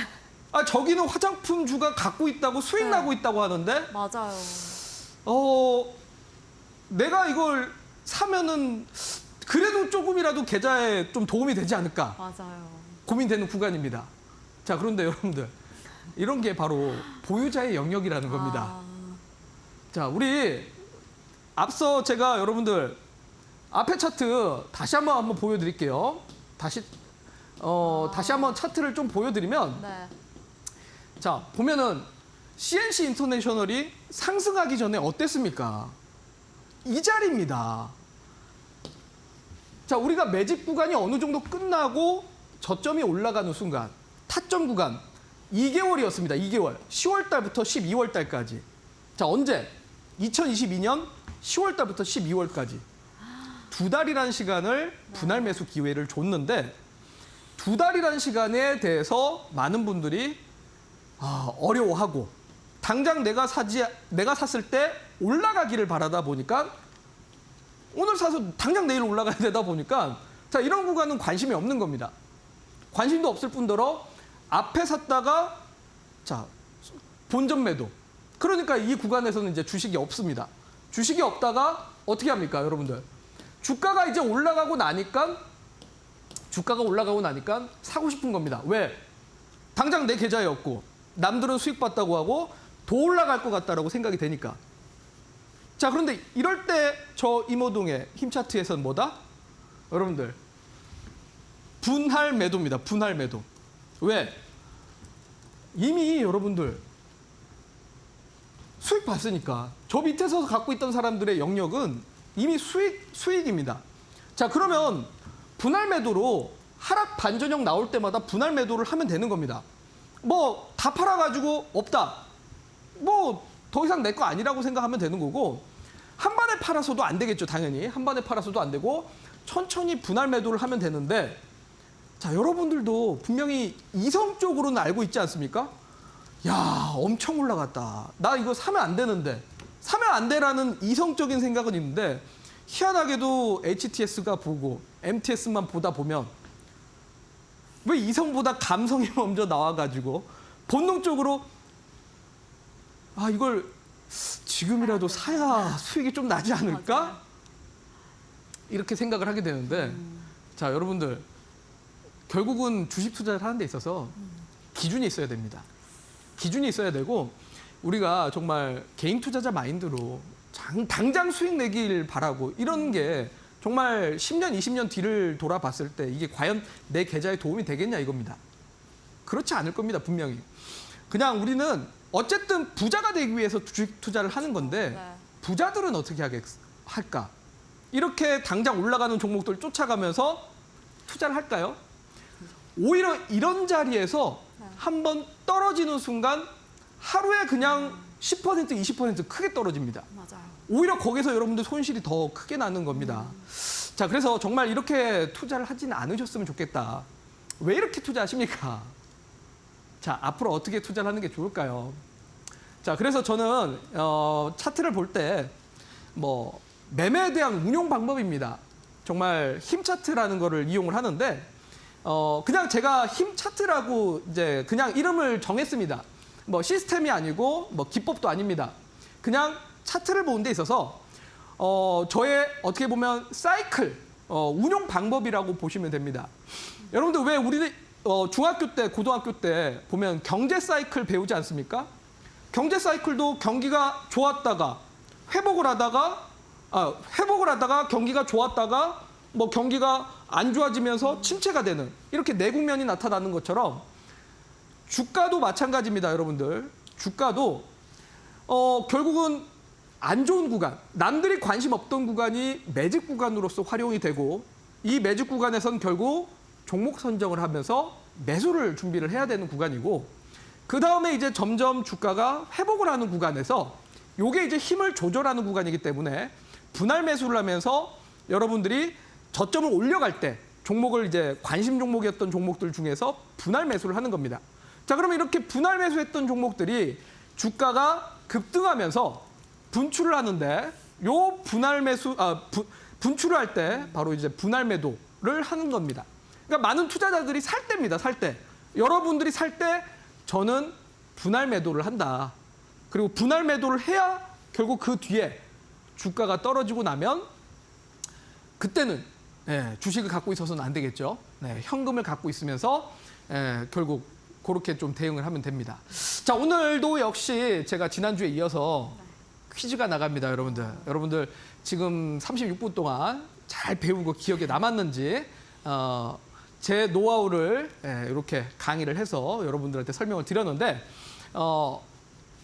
아, 저기는 화장품주가 갖고 있다고 수익 네. 나고 있다고 하는데 맞아요. 내가 이걸 사면은 그래도 조금이라도 계좌에 좀 도움이 되지 않을까 맞아요. 고민되는 구간입니다. 자, 그런데 여러분들 이런 게 바로 보유자의 영역이라는 겁니다. 자, 우리 앞서 제가 여러분들 앞에 차트 다시 한번 보여드릴게요. 다시 한번 차트를 좀 보여드리면 네. 자, 보면은 CNC 인터내셔널이 상승하기 전에 어땠습니까? 이 자리입니다. 자, 우리가 매집 구간이 어느 정도 끝나고 저점이 올라가는 순간 타점 구간 2개월이었습니다. 2개월. 10월 달부터 12월 달까지. 자, 언제? 2022년 10월 달부터 12월까지. 2달이라는 시간을 분할 매수 기회를 줬는데 2달이라는 시간에 대해서 많은 분들이 어려워하고 당장 내가 샀을 때 올라가기를 바라다 보니까 오늘 사서 당장 내일 올라가야 되다 보니까 자, 이런 구간은 관심이 없는 겁니다. 관심도 없을 뿐더러 앞에 샀다가 자, 본전 매도. 그러니까 이 구간에서는 이제 주식이 없습니다. 주식이 없다가 어떻게 합니까, 여러분들? 주가가 이제 올라가고 나니까 사고 싶은 겁니다. 왜? 당장 내 계좌에 없고 남들은 수익 봤다고 하고 더 올라갈 것 같다라고 생각이 되니까. 자, 그런데 이럴 때 저 이모동의 힘 차트에서는 뭐다? 여러분들 분할 매도입니다. 분할 매도. 왜? 이미 여러분들 수익 봤으니까 저 밑에서 갖고 있던 사람들의 영역은 이미 수익입니다. 자, 그러면 분할 매도로 하락 반전형 나올 때마다 분할 매도를 하면 되는 겁니다. 뭐 다 팔아가지고 없다. 뭐 더 이상 내 거 아니라고 생각하면 되는 거고 한 번에 팔아서도 안 되겠죠. 당연히 한 번에 팔아서도 안 되고 천천히 분할 매도를 하면 되는데 자, 여러분들도 분명히 이성적으로는 알고 있지 않습니까? 야, 엄청 올라갔다. 나 이거 사면 안 되는데. 사면 안 되라는 이성적인 생각은 있는데 희한하게도 HTS가 보고 MTS만 보다 보면 왜 이성보다 감성이 먼저 나와가지고 본능적으로 이걸 지금이라도 사야 수익이 좀 나지 않을까? 맞아요. 이렇게 생각을 하게 되는데 자, 여러분들 결국은 주식 투자를 하는 데 있어서 기준이 있어야 됩니다. 기준이 있어야 되고 우리가 정말 개인 투자자 마인드로 당장 수익 내길 바라고 이런 게 정말 10년, 20년 뒤를 돌아봤을 때 이게 과연 내 계좌에 도움이 되겠냐 이겁니다. 그렇지 않을 겁니다, 분명히. 그냥 우리는 어쨌든 부자가 되기 위해서 주식 투자를 하는 건데 네. 부자들은 어떻게 할까? 이렇게 당장 올라가는 종목들 쫓아가면서 투자를 할까요? 오히려 이런 자리에서 한번 떨어지는 순간 하루에 그냥 10%, 20% 크게 떨어집니다. 맞아요. 오히려 거기서 여러분들 손실이 더 크게 나는 겁니다. 자, 그래서 정말 이렇게 투자를 하지는 않으셨으면 좋겠다. 왜 이렇게 투자하십니까? 자, 앞으로 어떻게 투자를 하는 게 좋을까요? 자, 그래서 저는 차트를 볼 때 뭐 매매에 대한 운용 방법입니다. 정말 힘 차트라는 거를 이용을 하는데 그냥 제가 힘 차트라고 이제 그냥 이름을 정했습니다. 뭐 시스템이 아니고 뭐 기법도 아닙니다. 그냥 차트를 보는 데 있어서 저의 어떻게 보면 사이클 운용 방법이라고 보시면 됩니다. 여러분들 왜 우리 중학교 때 고등학교 때 보면 경제 사이클 배우지 않습니까? 경제 사이클도 경기가 좋았다가 회복을 하다가 경기가 좋았다가 뭐 경기가 안 좋아지면서 침체가 되는 이렇게 네 국면이 나타나는 것처럼 주가도 마찬가지입니다, 여러분들. 주가도 결국은 안 좋은 구간, 남들이 관심 없던 구간이 매직 구간으로서 활용이 되고 이 매직 구간에선 결국 종목 선정을 하면서 매수를 준비를 해야 되는 구간이고 그 다음에 이제 점점 주가가 회복을 하는 구간에서 요게 이제 힘을 조절하는 구간이기 때문에 분할 매수를 하면서 여러분들이 저점을 올려갈 때 종목을 이제 관심 종목이었던 종목들 중에서 분할 매수를 하는 겁니다. 자, 그러면 이렇게 분할 매수했던 종목들이 주가가 급등하면서 분출을 하는데 요 분할 매수 분출을 할 때 바로 이제 분할 매도를 하는 겁니다. 그러니까 많은 투자자들이 살 때입니다. 살 때. 여러분들이 살 때 저는 분할 매도를 한다. 그리고 분할 매도를 해야 결국 그 뒤에 주가가 떨어지고 나면 그때는 주식을 갖고 있어서는 안 되겠죠. 현금을 갖고 있으면서 결국 그렇게 좀 대응을 하면 됩니다. 자, 오늘도 역시 제가 지난주에 이어서 퀴즈가 나갑니다, 여러분들. 여러분들 지금 36분 동안 잘 배우고 기억에 남았는지 제 노하우를 이렇게 강의를 해서 여러분들한테 설명을 드렸는데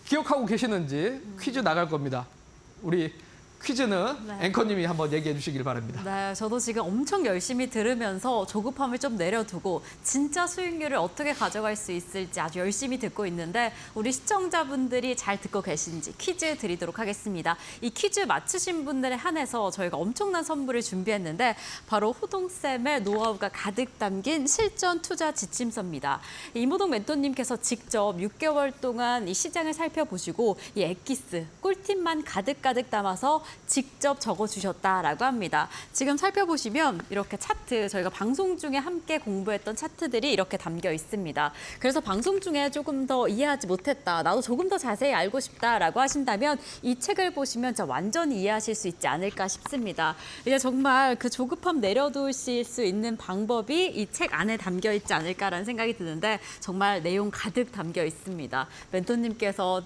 기억하고 계시는지 퀴즈 나갈 겁니다. 우리 퀴즈는 네. 앵커님이 한번 얘기해 주시길 바랍니다. 네, 저도 지금 엄청 열심히 들으면서 조급함을 좀 내려두고 진짜 수익률을 어떻게 가져갈 수 있을지 아주 열심히 듣고 있는데 우리 시청자분들이 잘 듣고 계신지 퀴즈 드리도록 하겠습니다. 이 퀴즈 맞추신 분들에 한해서 저희가 엄청난 선물을 준비했는데 바로 호동쌤의 노하우가 가득 담긴 실전 투자 지침서입니다. 이모동 멘토님께서 직접 6개월 동안 이 시장을 살펴보시고 이 엑기스, 꿀팁만 가득가득 담아서 직접 적어주셨다라고 합니다. 지금 살펴보시면 이렇게 차트, 저희가 방송 중에 함께 공부했던 차트들이 이렇게 담겨 있습니다. 그래서 방송 중에 조금 더 이해하지 못했다, 나도 조금 더 자세히 알고 싶다라고 하신다면 이 책을 보시면 진짜 완전히 이해하실 수 있지 않을까 싶습니다. 이제 정말 그 조급함 내려두실 수 있는 방법이 이 책 안에 담겨 있지 않을까라는 생각이 드는데 정말 내용 가득 담겨 있습니다. 멘토님께서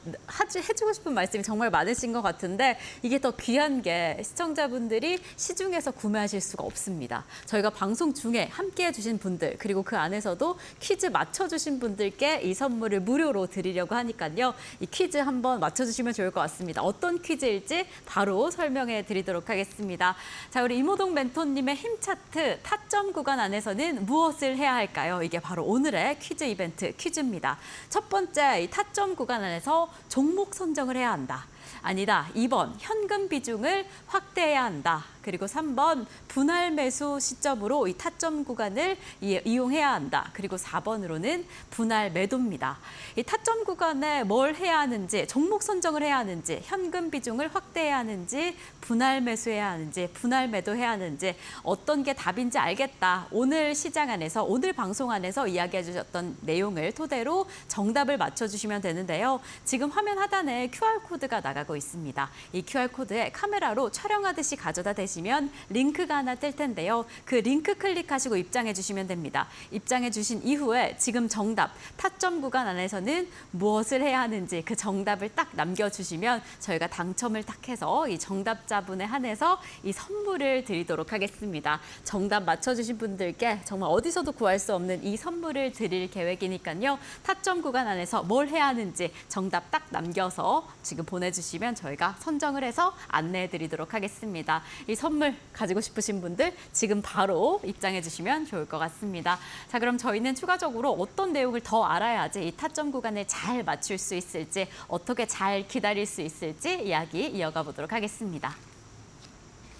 해주고 싶은 말씀이 정말 많으신 것 같은데 이게 더 귀한 게 시청자분들이 시중에서 구매하실 수가 없습니다. 저희가 방송 중에 함께 해주신 분들 그리고 그 안에서도 퀴즈 맞춰주신 분들께 이 선물을 무료로 드리려고 하니까요. 이 퀴즈 한번 맞춰주시면 좋을 것 같습니다. 어떤 퀴즈일지 바로 설명해 드리도록 하겠습니다. 자, 우리 이모동 멘토님의 힘 차트 타점 구간 안에서는 무엇을 해야 할까요? 이게 바로 오늘의 퀴즈 이벤트 퀴즈입니다. 첫 번째, 이 타점 구간 안에서 종목 선정을 해야 한다. 아니다. 2번, 현금 비중을 확대해야 한다. 그리고 3번, 분할 매수 시점으로 이 타점 구간을 이용해야 한다. 그리고 4번으로는 분할 매도입니다. 이 타점 구간에 뭘 해야 하는지, 종목 선정을 해야 하는지, 현금 비중을 확대해야 하는지, 분할 매수해야 하는지, 분할 매도해야 하는지 어떤 게 답인지 알겠다. 오늘 시장 안에서, 오늘 방송 안에서 이야기해 주셨던 내용을 토대로 정답을 맞춰주시면 되는데요. 지금 화면 하단에 QR코드가 나가고 있습니다. 이 QR코드에 카메라로 촬영하듯이 가져다 대시면 링크가 하나 뜰 텐데요. 그 링크 클릭하시고 입장해 주시면 됩니다. 입장해 주신 이후에 지금 정답, 타점 구간 안에서는 무엇을 해야 하는지 그 정답을 딱 남겨주시면 저희가 당첨을 딱 해서 이 정답자분에 한해서 이 선물을 드리도록 하겠습니다. 정답 맞춰주신 분들께 정말 어디서도 구할 수 없는 이 선물을 드릴 계획이니까요. 타점 구간 안에서 뭘 해야 하는지 정답 딱 남겨서 지금 보내주시면 저희가 선정을 해서 안내해 드리도록 하겠습니다. 이 선물 가지고 싶으신 분들 지금 바로 입장해 주시면 좋을 것 같습니다. 자, 그럼 저희는 추가적으로 어떤 내용을 더 알아야지 이 타점 구간을 잘 맞출 수 있을지, 어떻게 잘 기다릴 수 있을지 이야기 이어가 보도록 하겠습니다.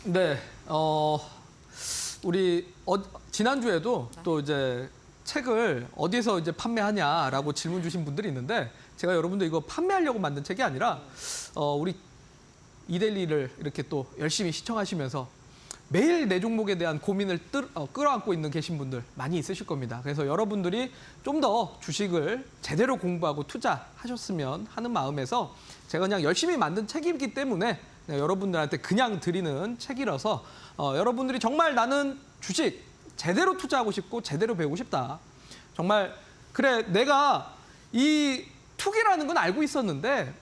네, 우리 지난주에도 또 이제 책을 어디서 이제 판매하냐라고 질문 주신 분들이 있는데 제가 여러분들 이거 판매하려고 만든 책이 아니라 우리 이데일리를 이렇게 또 열심히 시청하시면서 매일 내 종목에 대한 고민을 끌어안고 있는 계신 분들 많이 있으실 겁니다. 그래서 여러분들이 좀 더 주식을 제대로 공부하고 투자하셨으면 하는 마음에서 제가 그냥 열심히 만든 책이기 때문에 여러분들한테 그냥 드리는 책이라서 여러분들이 정말 나는 주식 제대로 투자하고 싶고 제대로 배우고 싶다. 정말 그래 내가 이 투기라는 건 알고 있었는데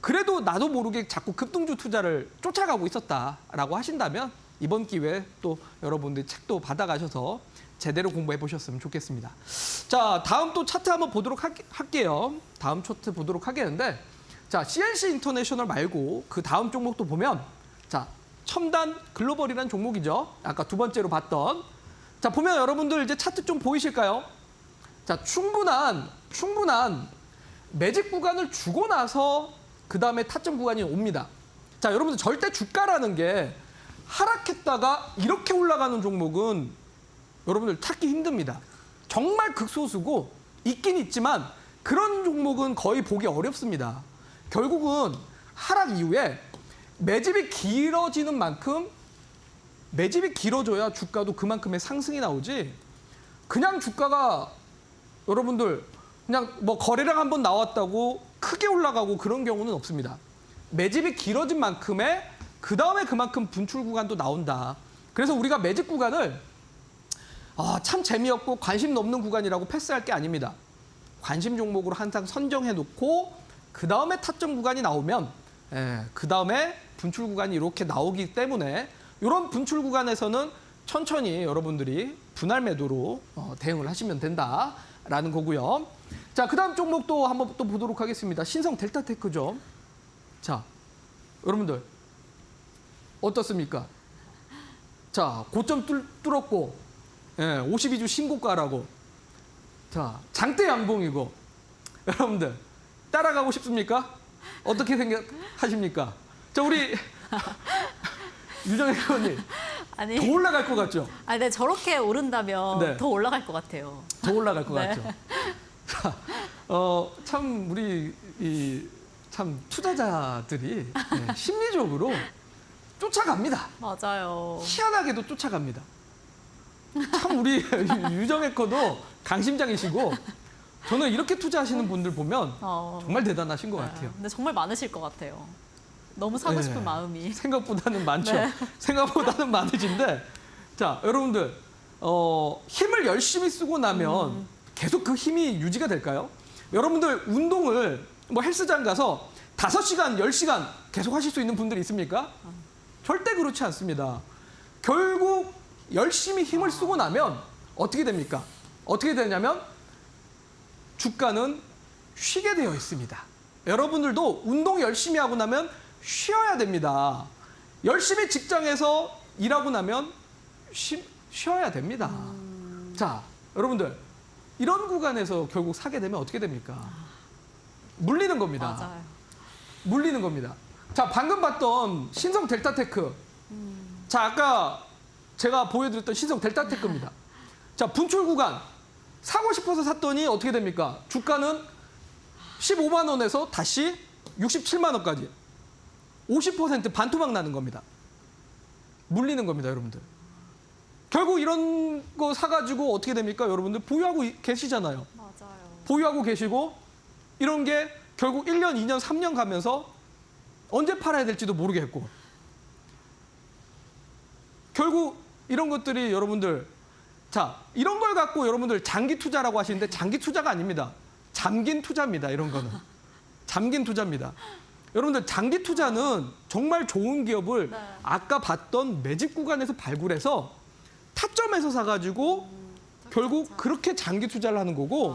그래도 나도 모르게 자꾸 급등주 투자를 쫓아가고 있었다라고 하신다면 이번 기회에 또 여러분들 책도 받아가셔서 제대로 공부해 보셨으면 좋겠습니다. 자, 다음 또 차트 한번 보도록 할게요. 다음 차트 보도록 하겠는데, 자, CNC 인터내셔널 말고 그 다음 종목도 보면, 자, 첨단 글로벌이라는 종목이죠. 아까 두 번째로 봤던. 자, 보면 여러분들 이제 차트 좀 보이실까요? 자, 충분한 매집 구간을 주고 나서 그 다음에 타점 구간이 옵니다. 자, 여러분들 절대 주가라는 게 하락했다가 이렇게 올라가는 종목은 여러분들 찾기 힘듭니다. 정말 극소수고 있긴 있지만 그런 종목은 거의 보기 어렵습니다. 결국은 하락 이후에 매집이 길어지는 만큼 매집이 길어져야 주가도 그만큼의 상승이 나오지 그냥 주가가 여러분들 그냥 뭐 거래량 한번 나왔다고 크게 올라가고 그런 경우는 없습니다. 매집이 길어진 만큼의 그 다음에 그만큼 분출 구간도 나온다. 그래서 우리가 매집 구간을 참 재미없고 관심 없는 구간이라고 패스할 게 아닙니다. 관심 종목으로 항상 선정해 놓고 그 다음에 타점 구간이 나오면 그 다음에 분출 구간이 이렇게 나오기 때문에 이런 분출 구간에서는 천천히 여러분들이 분할 매도로 대응을 하시면 된다라는 거고요. 자, 그 다음 종목도 한번 또 보도록 하겠습니다. 신성 델타테크죠. 자, 여러분들 어떻습니까? 자, 고점 뚫었고 52주 신고가라고. 자, 장대 양봉이고. 여러분들 따라가고 싶습니까? 어떻게 생각하십니까? 자, 우리 유정혜 의원님 아니, 더 올라갈 것 같죠? 아니, 네, 저렇게 오른다면 네. 더 올라갈 것 같아요. 더 올라갈 것 네. 같죠? 자, 참 우리 참 투자자들이 심리적으로 쫓아갑니다. 맞아요. 희한하게도 쫓아갑니다. 참 우리 유정혜 거도 강심장이시고 저는 이렇게 투자하시는 분들 보면 정말 대단하신 것 같아요. 근데 정말 많으실 것 같아요. 너무 사고 네. 싶은 마음이. 생각보다는 많죠. 네. 생각보다는 많으신데 자, 여러분들 힘을 열심히 쓰고 나면 계속 그 힘이 유지가 될까요? 여러분들 운동을 뭐 헬스장 가서 5시간, 10시간 계속 하실 수 있는 분들이 있습니까? 절대 그렇지 않습니다. 결국 열심히 힘을 쓰고 나면 어떻게 됩니까? 어떻게 되냐면 주가는 쉬게 되어 있습니다. 여러분들도 운동 열심히 하고 나면 쉬어야 됩니다. 열심히 직장에서 일하고 나면 쉬어야 됩니다. 자, 여러분들 이런 구간에서 결국 사게 되면 어떻게 됩니까? 물리는 겁니다. 맞아요. 물리는 겁니다. 자, 방금 봤던 신성 델타테크. 자, 아까 제가 보여드렸던 신성 델타테크입니다. 자, 분출 구간 사고 싶어서 샀더니 어떻게 됩니까? 주가는 15만 원에서 다시 67만 원까지 50% 반토막 나는 겁니다. 물리는 겁니다, 여러분들. 결국 이런 거 사가지고 어떻게 됩니까? 여러분들 보유하고 계시잖아요. 맞아요. 보유하고 계시고 이런 게 결국 1년, 2년, 3년 가면서 언제 팔아야 될지도 모르겠고 결국 이런 것들이 여러분들 자, 이런 걸 갖고 여러분들 장기 투자라고 하시는데 장기 투자가 아닙니다. 잠긴 투자입니다. 이런 거는. 잠긴 투자입니다. 여러분들 장기 투자는 정말 좋은 기업을 네. 아까 봤던 매집 구간에서 발굴해서 타점에서 사가지고 결국 그렇게 장기 투자를 하는 거고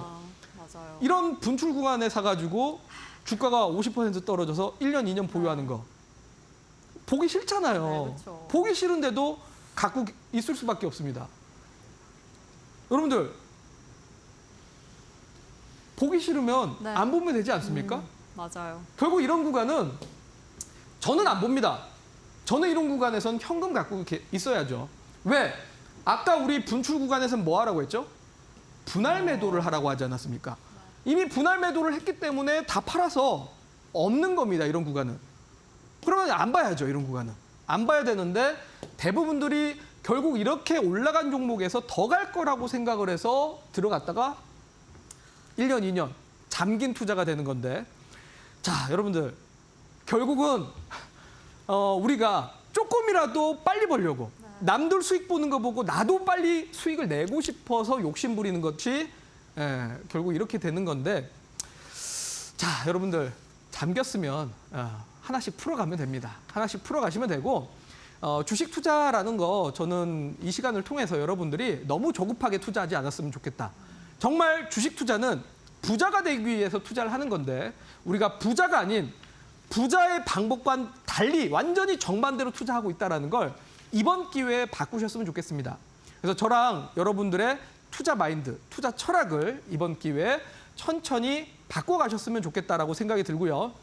맞아요. 이런 분출 구간에 사가지고 주가가 50% 떨어져서 1년, 2년 보유하는 거. 보기 싫잖아요. 네, 그렇죠. 보기 싫은데도 갖고 있을 수밖에 없습니다. 여러분들 보기 싫으면 네. 안 보면 되지 않습니까? 맞아요. 결국 이런 구간은 저는 안 봅니다. 저는 이런 구간에선 현금 갖고 있어야죠. 왜? 아까 우리 분출 구간에서는 뭐 하라고 했죠? 분할 매도를 하라고 하지 않았습니까? 이미 분할 매도를 했기 때문에 다 팔아서 없는 겁니다. 이런 구간은. 그러면 안 봐야죠. 이런 구간은. 안 봐야 되는데 대부분들이 결국 이렇게 올라간 종목에서 더 갈 거라고 생각을 해서 들어갔다가 1년, 2년 잠긴 투자가 되는 건데 자, 여러분들 결국은 우리가 조금이라도 빨리 벌려고 남들 수익 보는 거 보고 나도 빨리 수익을 내고 싶어서 욕심 부리는 것이 결국 이렇게 되는 건데 자, 여러분들 잠겼으면 하나씩 풀어가면 됩니다. 하나씩 풀어가시면 되고 주식 투자라는 거 저는 이 시간을 통해서 여러분들이 너무 조급하게 투자하지 않았으면 좋겠다. 정말 주식 투자는 부자가 되기 위해서 투자를 하는 건데 우리가 부자가 아닌 부자의 방법과는 달리 완전히 정반대로 투자하고 있다는 걸 이번 기회에 바꾸셨으면 좋겠습니다. 그래서 저랑 여러분들의 투자 마인드, 투자 철학을 이번 기회에 천천히 바꿔가셨으면 좋겠다라고 생각이 들고요.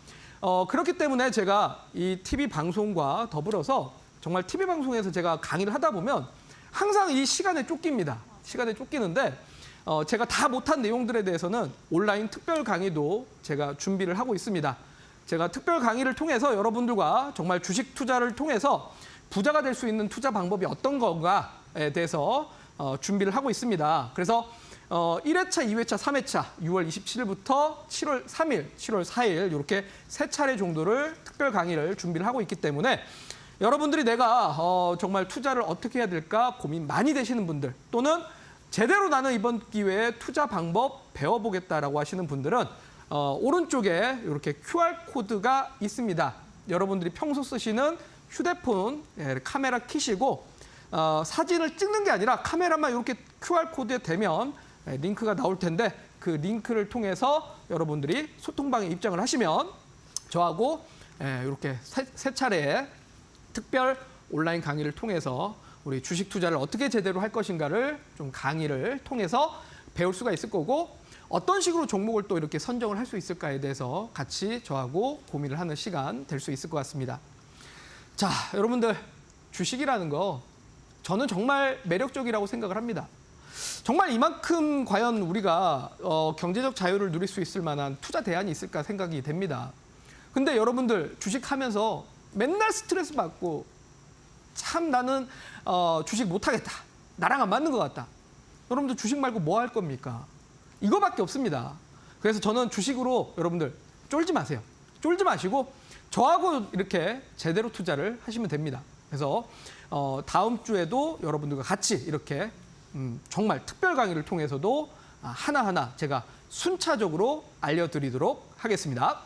그렇기 때문에 제가 이 TV 방송과 더불어서 정말 TV 방송에서 제가 강의를 하다 보면 항상 이 시간에 쫓깁니다. 시간에 쫓기는데 제가 다 못한 내용들에 대해서는 온라인 특별 강의도 제가 준비를 하고 있습니다. 제가 특별 강의를 통해서 여러분들과 정말 주식 투자를 통해서 부자가 될 수 있는 투자 방법이 어떤 건가에 대해서 준비를 하고 있습니다. 그래서 1회차, 2회차, 3회차 6월 27일부터 7월 3일, 7월 4일 이렇게 3차례 정도를 특별 강의를 준비를 하고 있기 때문에 여러분들이 내가 정말 투자를 어떻게 해야 될까 고민 많이 되시는 분들 또는 제대로 나는 이번 기회에 투자 방법 배워보겠다라고 하시는 분들은 오른쪽에 이렇게 QR코드가 있습니다. 여러분들이 평소 쓰시는 휴대폰 카메라 켜시고 사진을 찍는 게 아니라 카메라만 이렇게 QR코드에 대면 링크가 나올 텐데 그 링크를 통해서 여러분들이 소통방에 입장을 하시면 저하고 이렇게 세 차례의 특별 온라인 강의를 통해서 우리 주식 투자를 어떻게 제대로 할 것인가를 좀 강의를 통해서 배울 수가 있을 거고 어떤 식으로 종목을 또 이렇게 선정을 할 수 있을까에 대해서 같이 저하고 고민을 하는 시간 될 수 있을 것 같습니다. 자, 여러분들 주식이라는 거 저는 정말 매력적이라고 생각을 합니다. 정말 이만큼 과연 우리가 경제적 자유를 누릴 수 있을 만한 투자 대안이 있을까 생각이 됩니다. 근데 여러분들 주식하면서 맨날 스트레스 받고 참 나는 주식 못하겠다. 나랑 안 맞는 것 같다. 여러분들 주식 말고 뭐 할 겁니까? 이거밖에 없습니다. 그래서 저는 주식으로 여러분들 쫄지 마세요. 쫄지 마시고 저하고 이렇게 제대로 투자를 하시면 됩니다. 그래서 다음 주에도 여러분들과 같이 이렇게 정말 특별 강의를 통해서도 하나하나 제가 순차적으로 알려드리도록 하겠습니다.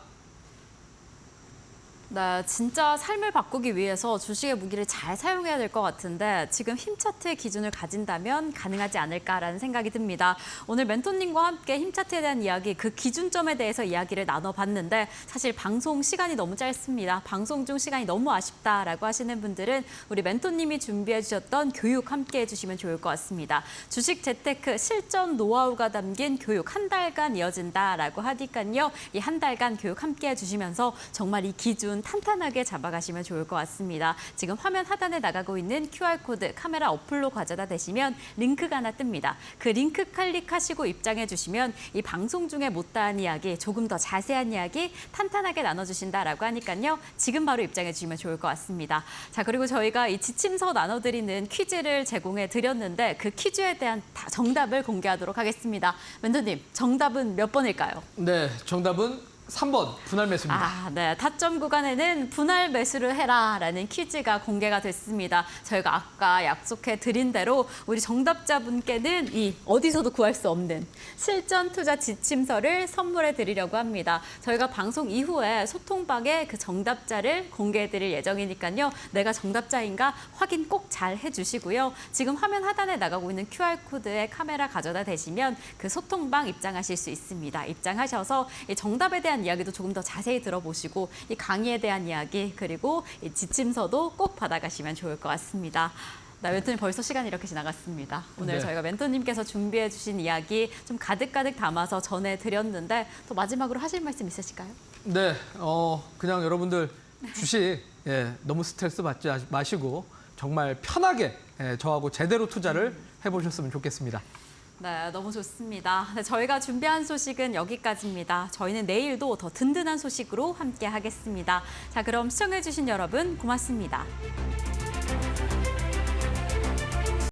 네, 진짜 삶을 바꾸기 위해서 주식의 무기를 잘 사용해야 될 것 같은데 지금 힘 차트의 기준을 가진다면 가능하지 않을까라는 생각이 듭니다. 오늘 멘토님과 함께 힘 차트에 대한 이야기, 그 기준점에 대해서 이야기를 나눠봤는데 사실 방송 시간이 너무 짧습니다. 방송 중 시간이 너무 아쉽다라고 하시는 분들은 우리 멘토님이 준비해 주셨던 교육 함께 해주시면 좋을 것 같습니다. 주식 재테크 실전 노하우가 담긴 교육 한 달간 이어진다라고 하니까요. 이 한 달간 교육 함께 해주시면서 정말 이 기준 탄탄하게 잡아가시면 좋을 것 같습니다. 지금 화면 하단에 나가고 있는 QR코드 카메라 어플로 가져다 대시면 링크가 하나 뜹니다. 그 링크 클릭하시고 입장해 주시면 이 방송 중에 못다한 이야기, 조금 더 자세한 이야기 탄탄하게 나눠주신다라고 하니까요. 지금 바로 입장해 주시면 좋을 것 같습니다. 자, 그리고 저희가 이 지침서 나눠드리는 퀴즈를 제공해 드렸는데 그 퀴즈에 대한 정답을 공개하도록 하겠습니다. 멘토님, 정답은 몇 번일까요? 네, 정답은 3번 분할 매수입니다. 네. 타점 구간에는 분할 매수를 해라라는 퀴즈가 공개가 됐습니다. 저희가 아까 약속해 드린 대로 우리 정답자분께는 이 어디서도 구할 수 없는 실전 투자 지침서를 선물해 드리려고 합니다. 저희가 방송 이후에 소통방에 그 정답자를 공개해 드릴 예정이니까요. 내가 정답자인가 확인 꼭 잘 해주시고요. 지금 화면 하단에 나가고 있는 QR코드에 카메라 가져다 대시면 그 소통방 입장하실 수 있습니다. 입장하셔서 이 정답에 대한 이야기도 조금 더 자세히 들어보시고 이 강의에 대한 이야기 그리고 이 지침서도 꼭 받아가시면 좋을 것 같습니다. 멘토님 벌써 시간이 이렇게 지나갔습니다. 오늘 네. 저희가 멘토님께서 준비해 주신 이야기 좀 가득가득 담아서 전해드렸는데 또 마지막으로 하실 말씀 있으실까요? 네, 그냥 여러분들 주식 너무 스트레스 받지 마시고 정말 편하게 저하고 제대로 투자를 해보셨으면 좋겠습니다. 네, 너무 좋습니다. 저희가 준비한 소식은 여기까지입니다. 저희는 내일도 더 든든한 소식으로 함께 하겠습니다. 자, 그럼 시청해주신 여러분 고맙습니다.